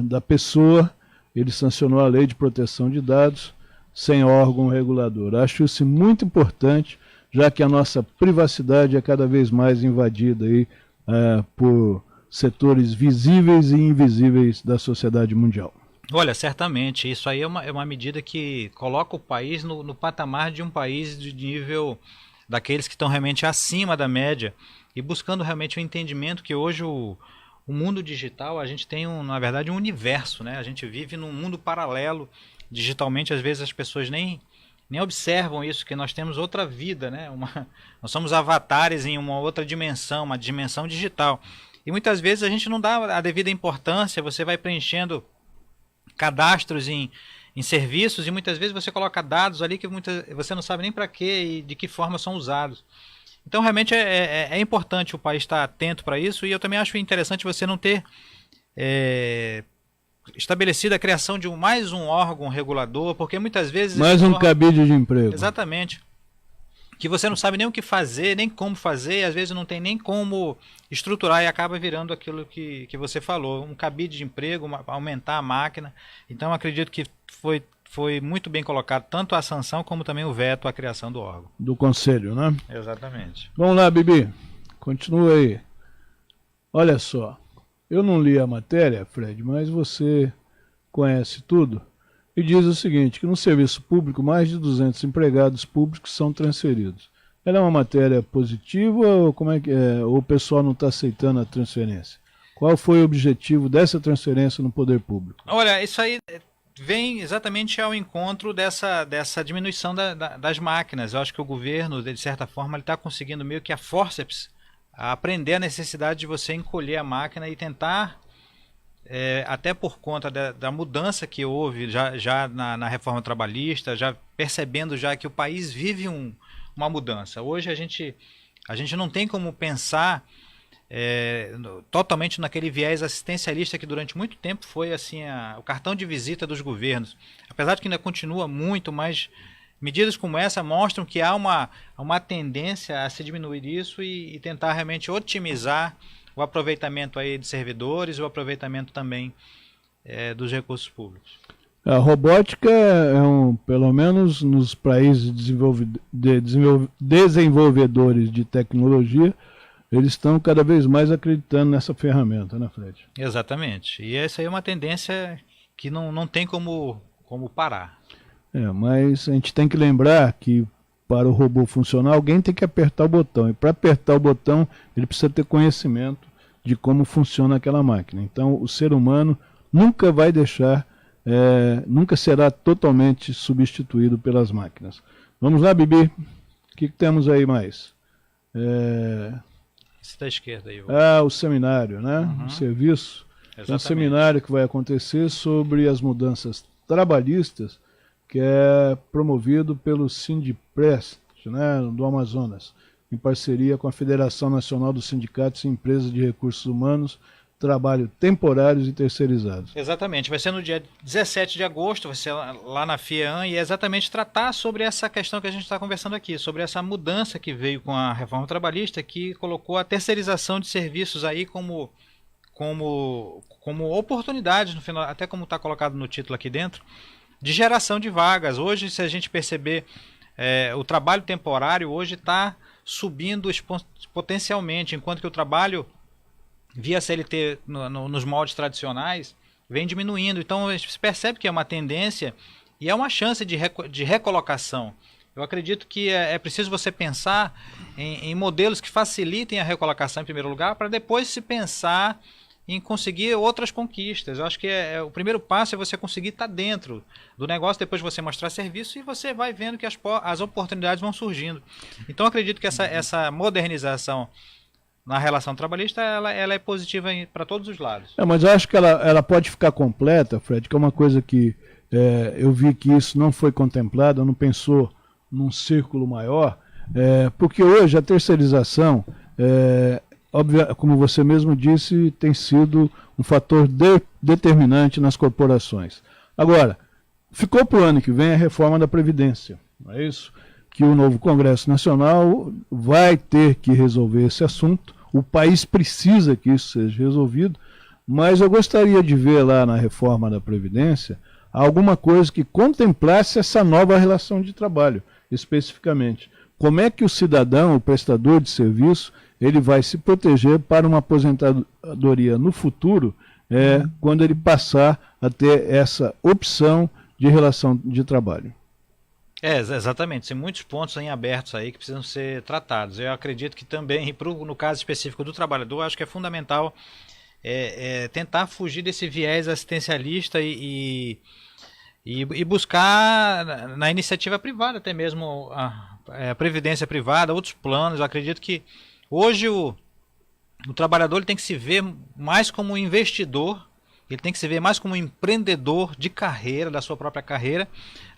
da pessoa. Ele sancionou a lei de proteção de dados sem órgão regulador. Acho isso muito importante, já que a nossa privacidade é cada vez mais invadida aí, por setores visíveis e invisíveis da sociedade mundial. Olha, certamente, isso aí é uma medida que coloca o país no patamar de um país de nível daqueles que estão realmente acima da média e buscando realmente o entendimento que hoje o mundo digital, a gente tem, na verdade, um universo, né? A gente vive num mundo paralelo, digitalmente, às vezes as pessoas nem observam isso, que nós temos outra vida, né? Nós somos avatares em uma outra dimensão, uma dimensão digital. E muitas vezes a gente não dá a devida importância, você vai preenchendo cadastros em serviços e muitas vezes você coloca dados ali que você não sabe nem para que e de que forma são usados. Então realmente é importante o país estar atento para isso, e eu também acho interessante você não ter estabelecida a criação de mais um órgão regulador, porque muitas vezes... Mais um cabide de emprego. Exatamente. Que você não sabe nem o que fazer, nem como fazer, e às vezes não tem nem como estruturar e acaba virando aquilo que você falou, um cabide de emprego, aumentar a máquina. Então eu acredito que foi muito bem colocado tanto a sanção como também o veto à criação do órgão. Do Conselho, né? Exatamente. Vamos lá, Bibi. Continua aí. Olha só. Eu não li a matéria, Fred, mas você conhece tudo. E diz o seguinte, que no serviço público, mais de 200 empregados públicos são transferidos. Ela é uma matéria positiva ou como é que ou o pessoal não está aceitando a transferência? Qual foi o objetivo dessa transferência no poder público? Olha, isso aí vem exatamente ao encontro dessa diminuição das máquinas. Eu acho que o governo, de certa forma, ele está conseguindo meio que a forceps a aprender a necessidade de você encolher a máquina e tentar, até por conta da mudança que houve já na reforma trabalhista, já percebendo já que o país vive uma mudança. Hoje a gente não tem como pensar totalmente naquele viés assistencialista que durante muito tempo foi assim o cartão de visita dos governos. Apesar de que ainda continua muito, mas medidas como essa mostram que há uma tendência a se diminuir isso e tentar realmente otimizar o aproveitamento aí de servidores, o aproveitamento também dos recursos públicos. A robótica pelo menos nos países desenvolvedores de tecnologia, eles estão cada vez mais acreditando nessa ferramenta, né, Fred? Exatamente. E essa aí é uma tendência que não tem como parar. Mas a gente tem que lembrar que para o robô funcionar, alguém tem que apertar o botão. E para apertar o botão, ele precisa ter conhecimento de como funciona aquela máquina. Então, o ser humano nunca vai deixar, nunca será totalmente substituído pelas máquinas. Vamos lá, Bibi? O que temos aí mais? Esse da esquerda aí. O seminário, né? O serviço. É um seminário que vai acontecer sobre as mudanças trabalhistas, que é promovido pelo Sindipres, né, do Amazonas, em parceria com a Federação Nacional dos Sindicatos e Empresas de Recursos Humanos, Trabalho Temporários e Terceirizados. Exatamente, vai ser no dia 17 de agosto, vai ser lá na FIEAM, e é exatamente tratar sobre essa questão que a gente está conversando aqui, sobre essa mudança que veio com a reforma trabalhista, que colocou a terceirização de serviços aí como oportunidade, no final, até como está colocado no título aqui dentro, de geração de vagas. Hoje, se a gente perceber, o trabalho temporário hoje está subindo potencialmente, enquanto que o trabalho via CLT nos moldes tradicionais vem diminuindo. Então a gente percebe que é uma tendência e é uma chance de recolocação. Eu acredito que é preciso você pensar em modelos que facilitem a recolocação em primeiro lugar, para depois se pensar em conseguir outras conquistas. Eu acho que o primeiro passo é você conseguir estar dentro do negócio, depois você mostrar serviço e você vai vendo que as oportunidades vão surgindo. Então, eu acredito que essa modernização na relação trabalhista, ela é positiva para todos os lados. Mas eu acho que ela pode ficar completa, Fred, que é uma coisa que eu vi que isso não foi contemplado, não pensou num círculo maior, porque hoje a terceirização, como você mesmo disse, tem sido um fator determinante nas corporações. Agora, ficou para o ano que vem a reforma da Previdência, não é isso? Que o novo Congresso Nacional vai ter que resolver esse assunto. O país precisa que isso seja resolvido, mas eu gostaria de ver lá na reforma da Previdência alguma coisa que contemplasse essa nova relação de trabalho, especificamente. Como é que o cidadão, o prestador de serviço, ele vai se proteger para uma aposentadoria no futuro, quando ele passar a ter essa opção de relação de trabalho? Exatamente. Tem muitos pontos em abertos aí que precisam ser tratados. Eu acredito que também, no caso específico do trabalhador, acho que é fundamental tentar fugir desse viés assistencialista e buscar na iniciativa privada, até mesmo a previdência privada, outros planos. Eu acredito que hoje o trabalhador ele tem que se ver mais como um investidor, ele tem que se ver mais como um empreendedor de carreira, da sua própria carreira,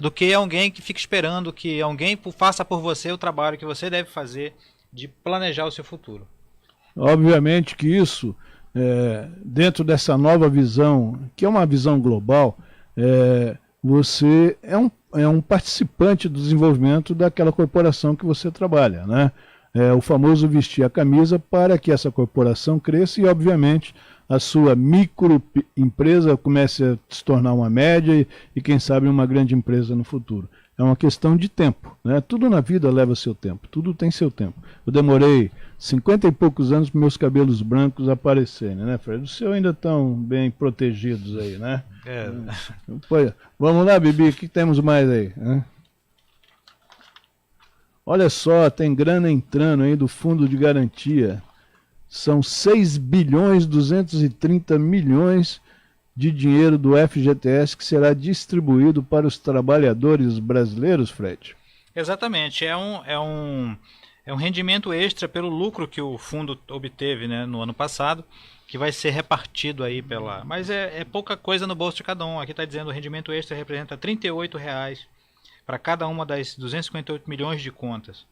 do que alguém que fica esperando que alguém faça por você o trabalho que você deve fazer de planejar o seu futuro. Obviamente que isso, dentro dessa nova visão, que é uma visão global, você é um participante do desenvolvimento daquela corporação que você trabalha, né? O famoso vestir a camisa para que essa corporação cresça e, obviamente, a sua microempresa comece a se tornar uma média e quem sabe, uma grande empresa no futuro. É uma questão de tempo, né? Tudo na vida leva seu tempo, tudo tem seu tempo. Eu demorei 50 e poucos anos para meus cabelos brancos aparecerem, né, Fred? Os seus ainda estão bem protegidos aí, né? Vamos lá, Bibi, o que temos mais aí? Olha só, tem grana entrando aí do Fundo de Garantia. São 6 bilhões 230 milhões de dinheiro do FGTS que será distribuído para os trabalhadores brasileiros, Fred? Exatamente. É um rendimento extra pelo lucro que o fundo obteve, né, no ano passado, que vai ser repartido aí pela... Mas é pouca coisa no bolso de cada um. Aqui está dizendo que o rendimento extra representa R$ 38 para cada uma das 258 milhões de contas.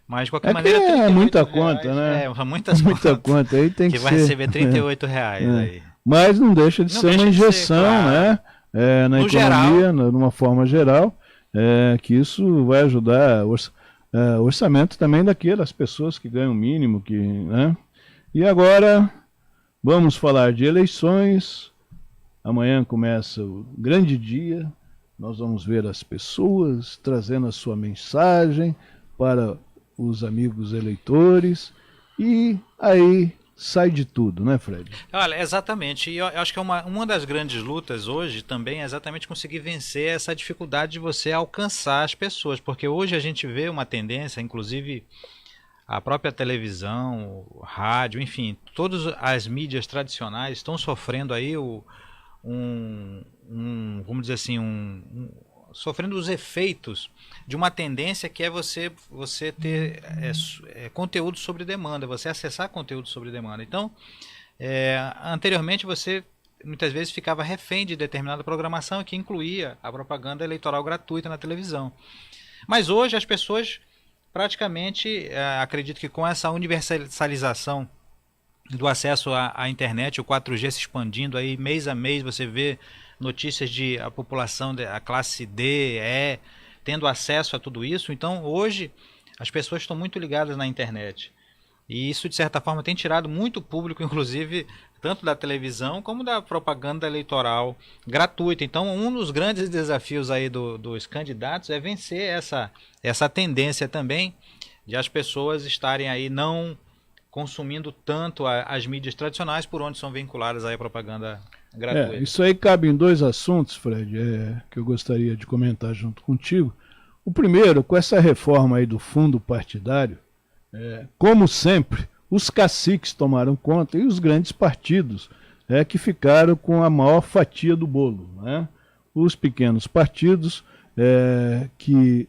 Mas de qualquer maneira... É muita conta, né? Muita conta. Aí tem que vai receber R$ 38 aí. Mas não deixa de ser uma injeção, claro, né? Na economia, numa forma geral, que isso vai ajudar o orçamento também daquelas pessoas que ganham o mínimo, né? E agora vamos falar de eleições. Amanhã começa o grande dia. Nós vamos ver as pessoas trazendo a sua mensagem para os amigos eleitores e aí sai de tudo, né, Fred? Olha, exatamente. E eu acho que uma das grandes lutas hoje também é exatamente conseguir vencer essa dificuldade de você alcançar as pessoas, porque hoje a gente vê uma tendência, inclusive a própria televisão, o rádio, enfim, todas as mídias tradicionais estão sofrendo aí vamos dizer assim, sofrendo os efeitos de uma tendência que é você ter conteúdo sobre demanda, você acessar conteúdo sobre demanda. Então, anteriormente você muitas vezes ficava refém de determinada programação que incluía a propaganda eleitoral gratuita na televisão. Mas hoje as pessoas praticamente, acredito que com essa universalização do acesso à internet, o 4G se expandindo aí mês a mês, você vê notícias de a população da classe D, E, tendo acesso a tudo isso. Então hoje as pessoas estão muito ligadas na internet. E isso de certa forma tem tirado muito público, inclusive tanto da televisão como da propaganda eleitoral gratuita. Então um dos grandes desafios aí dos candidatos é vencer essa tendência também de as pessoas estarem aí não consumindo tanto as mídias tradicionais por onde são vinculadas aí a propaganda gratuita. Isso aí cabe em dois assuntos, Fred, que eu gostaria de comentar junto contigo. O primeiro, com essa reforma aí do fundo partidário, como sempre, os caciques tomaram conta e os grandes partidos que ficaram com a maior fatia do bolo, né? Os pequenos partidos que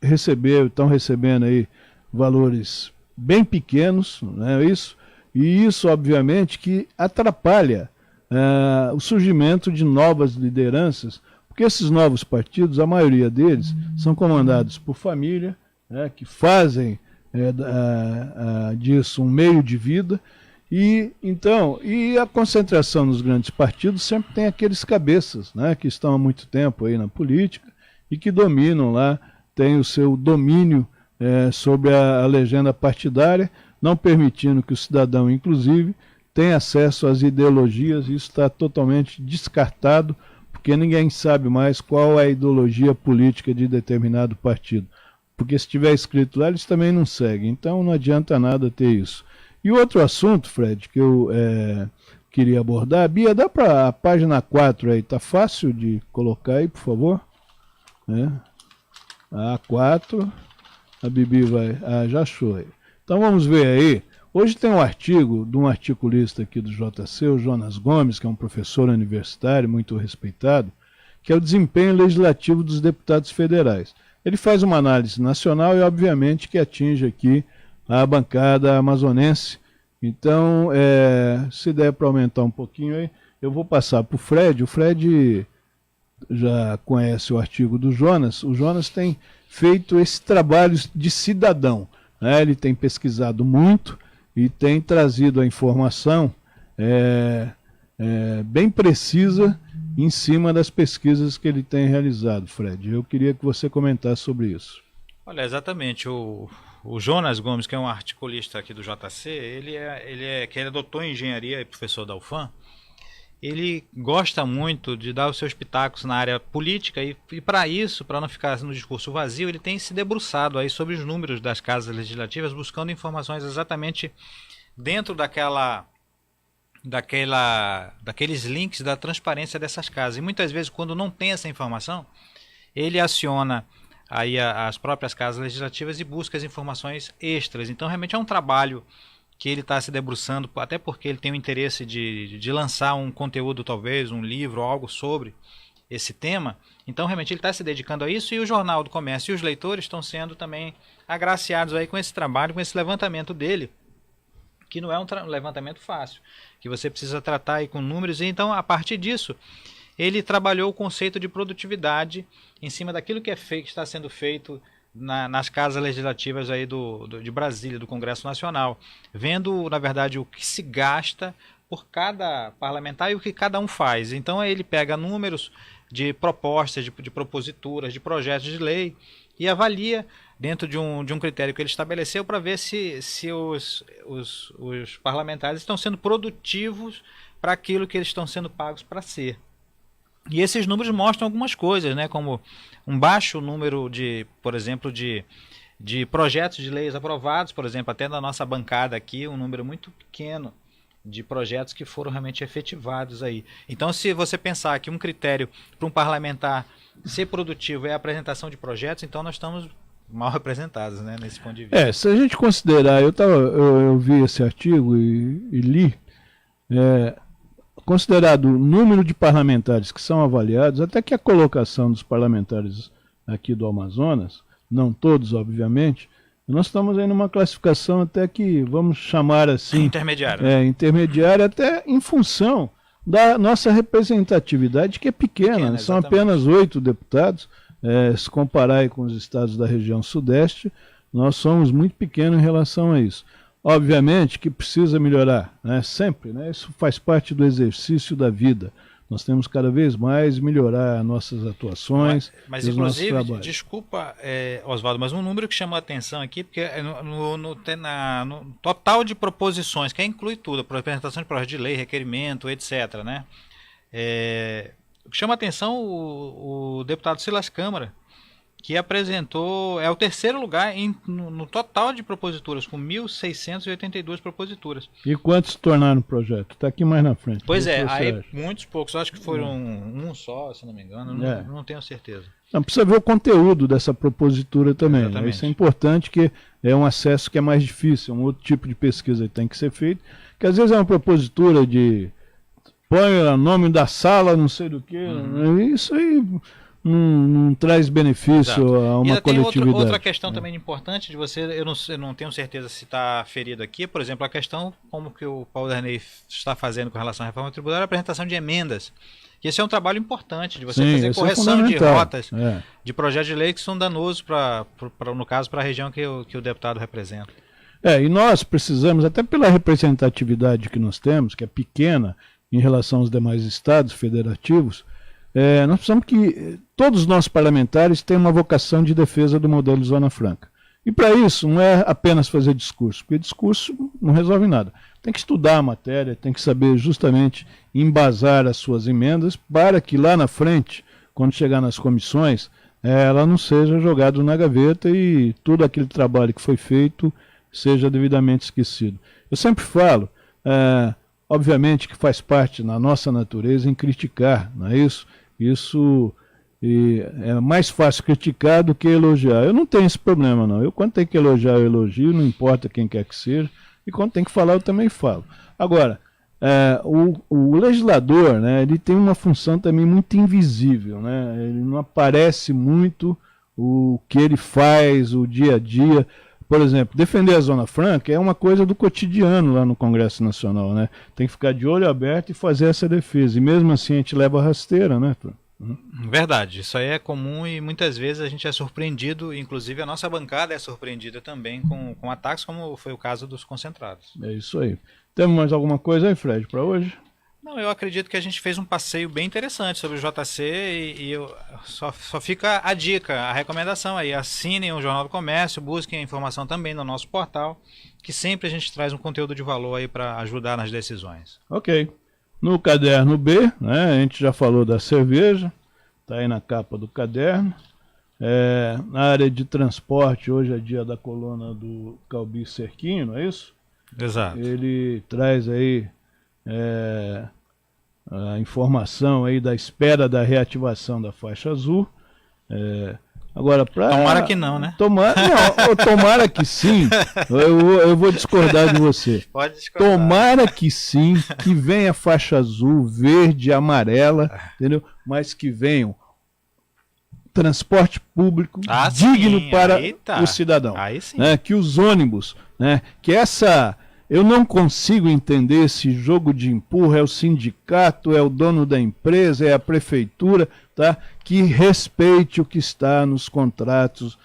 estão recebendo aí valores bem pequenos, não é isso? E isso, obviamente, que atrapalha o surgimento de novas lideranças, porque esses novos partidos, a maioria deles, são comandados por família, que fazem disso um meio de vida, e a concentração nos grandes partidos sempre tem aqueles cabeças, né, que estão há muito tempo aí na política e que dominam lá, têm o seu domínio sobre a legenda partidária, não permitindo que o cidadão, inclusive, tenha acesso às ideologias. Isso está totalmente descartado, porque ninguém sabe mais qual é a ideologia política de determinado partido. Porque se tiver escrito lá, eles também não seguem. Então não adianta nada ter isso. E outro assunto, Fred, que eu queria abordar, Bia, dá para a página 4 aí, tá fácil de colocar aí, por favor? A 4, a Bibi vai... já achou aí. Então vamos ver aí. Hoje tem um artigo de um articulista aqui do JC, o Jonas Gomes, que é um professor universitário muito respeitado, que é o desempenho legislativo dos deputados federais. Ele faz uma análise nacional e, obviamente, que atinge aqui a bancada amazonense. Então, se der para aumentar um pouquinho aí, eu vou passar para o Fred. O Fred já conhece o artigo do Jonas. O Jonas tem feito esse trabalho de cidadão, né? Ele tem pesquisado muito e tem trazido a informação bem precisa em cima das pesquisas que ele tem realizado, Fred. Eu queria que você comentasse sobre isso. Olha, exatamente. O Jonas Gomes, que é um articulista aqui do JC, ele é doutor em engenharia e professor da UFAM. Ele gosta muito de dar os seus pitacos na área política e para isso, para não ficar no discurso vazio, ele tem se debruçado aí sobre os números das casas legislativas, buscando informações exatamente dentro daqueles links da transparência dessas casas. E muitas vezes, quando não tem essa informação, ele aciona aí as próprias casas legislativas e busca as informações extras. Então, realmente é um trabalho que ele está se debruçando, até porque ele tem o interesse de lançar um conteúdo, talvez, um livro, algo sobre esse tema. Então, realmente, ele está se dedicando a isso, e o Jornal do Comércio e os leitores estão sendo também agraciados aí com esse trabalho, com esse levantamento dele, que não é um levantamento fácil, que você precisa tratar aí com números. E então, a partir disso, ele trabalhou o conceito de produtividade em cima daquilo que está sendo feito nas casas legislativas aí de Brasília, do Congresso Nacional, vendo, na verdade, o que se gasta por cada parlamentar e o que cada um faz. Então ele pega números de propostas, de proposituras, de projetos de lei e avalia dentro de um critério que ele estabeleceu para ver se os parlamentares estão sendo produtivos para aquilo que eles estão sendo pagos para ser. E esses números mostram algumas coisas, né, como um baixo número por exemplo, de projetos de leis aprovados, por exemplo, até na nossa bancada aqui, um número muito pequeno de projetos que foram realmente efetivados aí. Então, se você pensar que um critério para um parlamentar ser produtivo é a apresentação de projetos, então nós estamos mal representados, né, nesse ponto de vista. Se a gente considerar, eu vi esse artigo e li, considerado o número de parlamentares que são avaliados, até que a colocação dos parlamentares aqui do Amazonas, não todos, obviamente, nós estamos aí numa classificação até que, vamos chamar assim... intermediária. Intermediária, até em função da nossa representatividade, que é pequena, né? São apenas 8 deputados. Se comparar aí com os estados da região sudeste, nós somos muito pequenos em relação a isso. Obviamente que precisa melhorar, né? Sempre, né? Isso faz parte do exercício da vida. Nós temos cada vez mais melhorar nossas atuações. Mas inclusive, desculpa, Oswaldo, mas um número que chamou a atenção aqui, porque no total de proposições, que inclui tudo, a apresentação de projeto de lei, requerimento, etc., né? O que chama a atenção o deputado Silas Câmara, que apresentou, é o terceiro lugar no total de proposituras, com 1.682 proposituras. E quantos se tornaram projeto? Está aqui mais na frente. Pois aí muitos poucos, acho que foram um só, se não me engano, não tenho certeza. Não, precisa ver o conteúdo dessa propositura também. Né? Isso é importante, que é um acesso que é mais difícil, é um outro tipo de pesquisa que tem que ser feito, que às vezes é uma propositura de põe o nome da sala, não sei do que, isso aí não traz benefício a uma coletividade. Tem outra questão também importante de você, eu não tenho certeza se está ferido aqui, por exemplo, a questão como que o Paulo Darney está fazendo com relação à reforma tributária, a apresentação de emendas. E esse é um trabalho importante, de você fazer correção de rotas, de projetos de lei que são danosos, no caso, para a região que o deputado representa. E nós precisamos, até pela representatividade que nós temos, que é pequena em relação aos demais estados federativos, nós precisamos que todos os nossos parlamentares tenham uma vocação de defesa do modelo Zona Franca. E para isso não é apenas fazer discurso, porque discurso não resolve nada. Tem que estudar a matéria, tem que saber justamente embasar as suas emendas para que lá na frente, quando chegar nas comissões, ela não seja jogada na gaveta e todo aquele trabalho que foi feito seja devidamente esquecido. Eu sempre falo, obviamente que faz parte na nossa natureza em criticar, não é isso? Isso é mais fácil criticar do que elogiar. Eu não tenho esse problema, não. Eu, quando tem que elogiar, eu elogio, não importa quem quer que seja. E quando tem que falar, eu também falo. Agora, o legislador, né, ele tem uma função também muito invisível. Né? Ele não aparece muito o que ele faz, o dia a dia. Por exemplo, defender a Zona Franca é uma coisa do cotidiano lá no Congresso Nacional. Né? Tem que ficar de olho aberto e fazer essa defesa. E mesmo assim a gente leva a rasteira, né, Arthur? Verdade, isso aí é comum e muitas vezes a gente é surpreendido, inclusive a nossa bancada é surpreendida também com ataques, como foi o caso dos concentrados. É isso aí. Temos mais alguma coisa aí, Fred, para hoje? Não, eu acredito que a gente fez um passeio bem interessante sobre o JC e só fica a dica, a recomendação aí, assinem o Jornal do Comércio, busquem a informação também no nosso portal, que sempre a gente traz um conteúdo de valor aí para ajudar nas decisões. Ok. No caderno B, né, a gente já falou da cerveja, está aí na capa do caderno. Na área de transporte, hoje é dia da coluna do Calbi Cerquinho, não é isso? Exato. Ele traz aí a informação aí da espera da reativação da faixa azul. Agora, tomara que não, né? Tomara que sim. Eu vou discordar de você. Pode discordar. Tomara que sim, que venha faixa azul, verde, amarela, entendeu? Mas que venham transporte público digno para o cidadão. Aí sim. Né? Que os ônibus, né? Que essa... Eu não consigo entender esse jogo de empurra, é o sindicato, é o dono da empresa, é a prefeitura, tá? Que respeite o que está nos contratos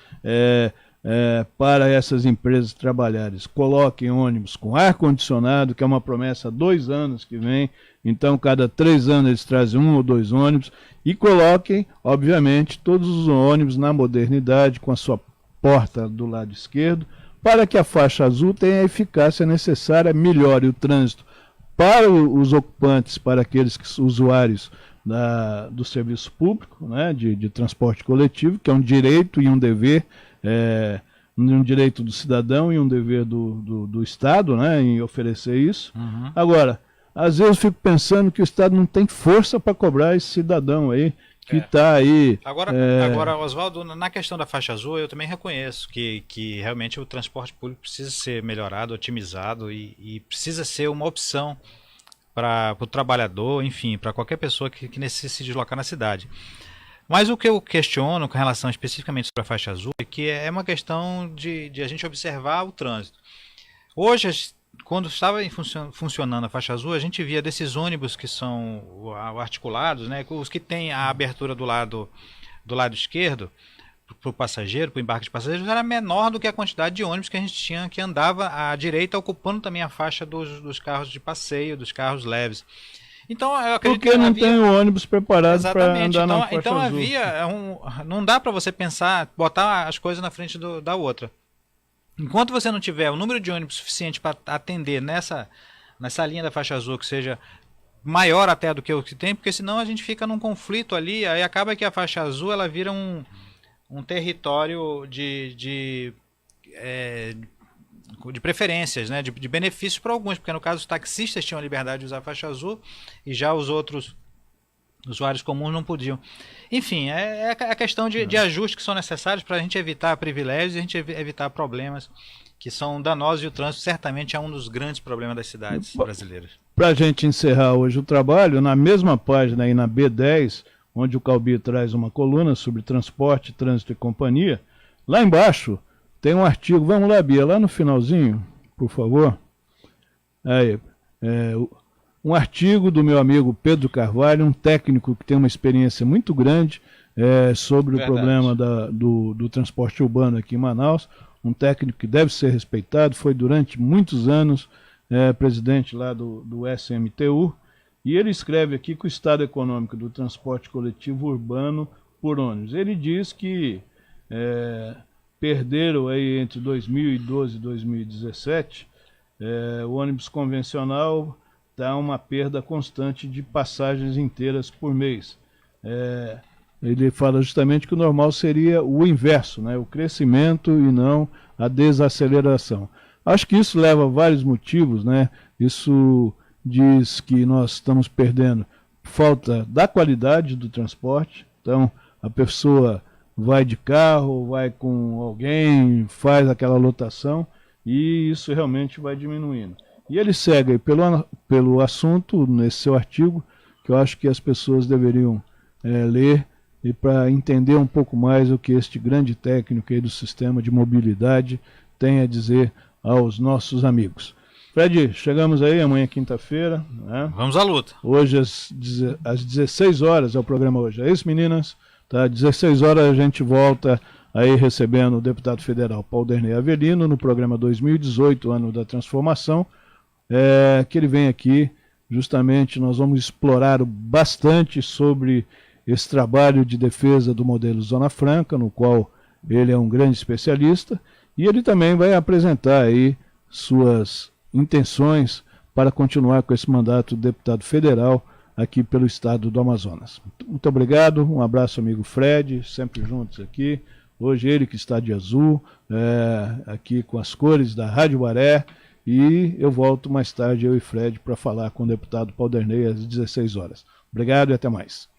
para essas empresas trabalharem. Coloquem ônibus com ar-condicionado, que é uma promessa há 2 anos que vem, então cada 3 anos eles trazem 1 ou 2 ônibus, e coloquem, obviamente, todos os ônibus na modernidade, com a sua porta do lado esquerdo, para que a faixa azul tenha a eficácia necessária, melhore o trânsito para os ocupantes, para aqueles usuários do serviço público, né, de transporte coletivo, que é um direito e um dever, um direito do cidadão e um dever do Estado, né, em oferecer isso. Uhum. Agora, às vezes eu fico pensando que o Estado não tem força para cobrar esse cidadão aí, que está aí... Agora, Oswaldo, na questão da faixa azul, eu também reconheço que realmente o transporte público precisa ser melhorado, otimizado e precisa ser uma opção para o trabalhador, enfim, para qualquer pessoa que necessite se deslocar na cidade. Mas o que eu questiono com relação especificamente sobre a faixa azul é que é uma questão de a gente observar o trânsito. Hoje, quando estava funcionando a faixa azul, a gente via desses ônibus que são articulados, né, os que têm a abertura do lado esquerdo, para o passageiro, para o embarque de passageiros, era menor do que a quantidade de ônibus que a gente tinha, que andava à direita, ocupando também a faixa dos carros de passeio, dos carros leves. Então, eu acredito porque não tem o ônibus preparado para andar na faixa então azul. Não dá para você pensar, botar as coisas na frente da outra. Enquanto você não tiver o número de ônibus suficiente para atender nessa linha da faixa azul, que seja maior até do que o que tem, porque senão a gente fica num conflito ali, aí acaba que a faixa azul ela vira um território de preferências, né, de benefícios para alguns, porque no caso os taxistas tinham a liberdade de usar a faixa azul e já os outros Usuários comuns não podiam. Enfim, é a questão de ajustes que são necessários para a gente evitar privilégios e a gente evitar problemas que são danosos, e o trânsito certamente é um dos grandes problemas das cidades brasileiras. Para a gente encerrar hoje o trabalho, na mesma página aí na B10, onde o Calbi traz uma coluna sobre transporte, trânsito e companhia, lá embaixo tem um artigo, vamos lá, Bia, lá no finalzinho, por favor. Aí, um artigo do meu amigo Pedro Carvalho, um técnico que tem uma experiência muito grande sobre o problema do transporte urbano aqui em Manaus, um técnico que deve ser respeitado, foi durante muitos anos presidente lá do SMTU, e ele escreve aqui que o estado econômico do transporte coletivo urbano por ônibus. Ele diz que perderam aí entre 2012 e 2017, o ônibus convencional dá uma perda constante de passagens inteiras por mês. Ele fala justamente que o normal seria o inverso, né? O crescimento e não a desaceleração. Acho que isso leva a vários motivos, né? Isso diz que nós estamos perdendo falta da qualidade do transporte. Então, a pessoa vai de carro, vai com alguém, faz aquela lotação e isso realmente vai diminuindo. E ele segue pelo assunto, nesse seu artigo, que eu acho que as pessoas deveriam ler e para entender um pouco mais o que este grande técnico aí do sistema de mobilidade tem a dizer aos nossos amigos. Fred, chegamos aí, amanhã quinta-feira. Né? Vamos à luta. Hoje às 16 horas é o programa hoje. É isso, meninas? Tá, 16 horas a gente volta aí recebendo o deputado federal Paulderney Avelino no programa 2018, Ano da Transformação, que ele vem aqui, justamente nós vamos explorar bastante sobre esse trabalho de defesa do modelo Zona Franca, no qual ele é um grande especialista, e ele também vai apresentar aí suas intenções para continuar com esse mandato de deputado federal aqui pelo estado do Amazonas. Muito obrigado, um abraço amigo Fred, sempre juntos aqui. Hoje ele que está de azul, aqui com as cores da Rádio Baré, e eu volto mais tarde, eu e Fred, para falar com o deputado Paulderney às 16 horas. Obrigado e até mais.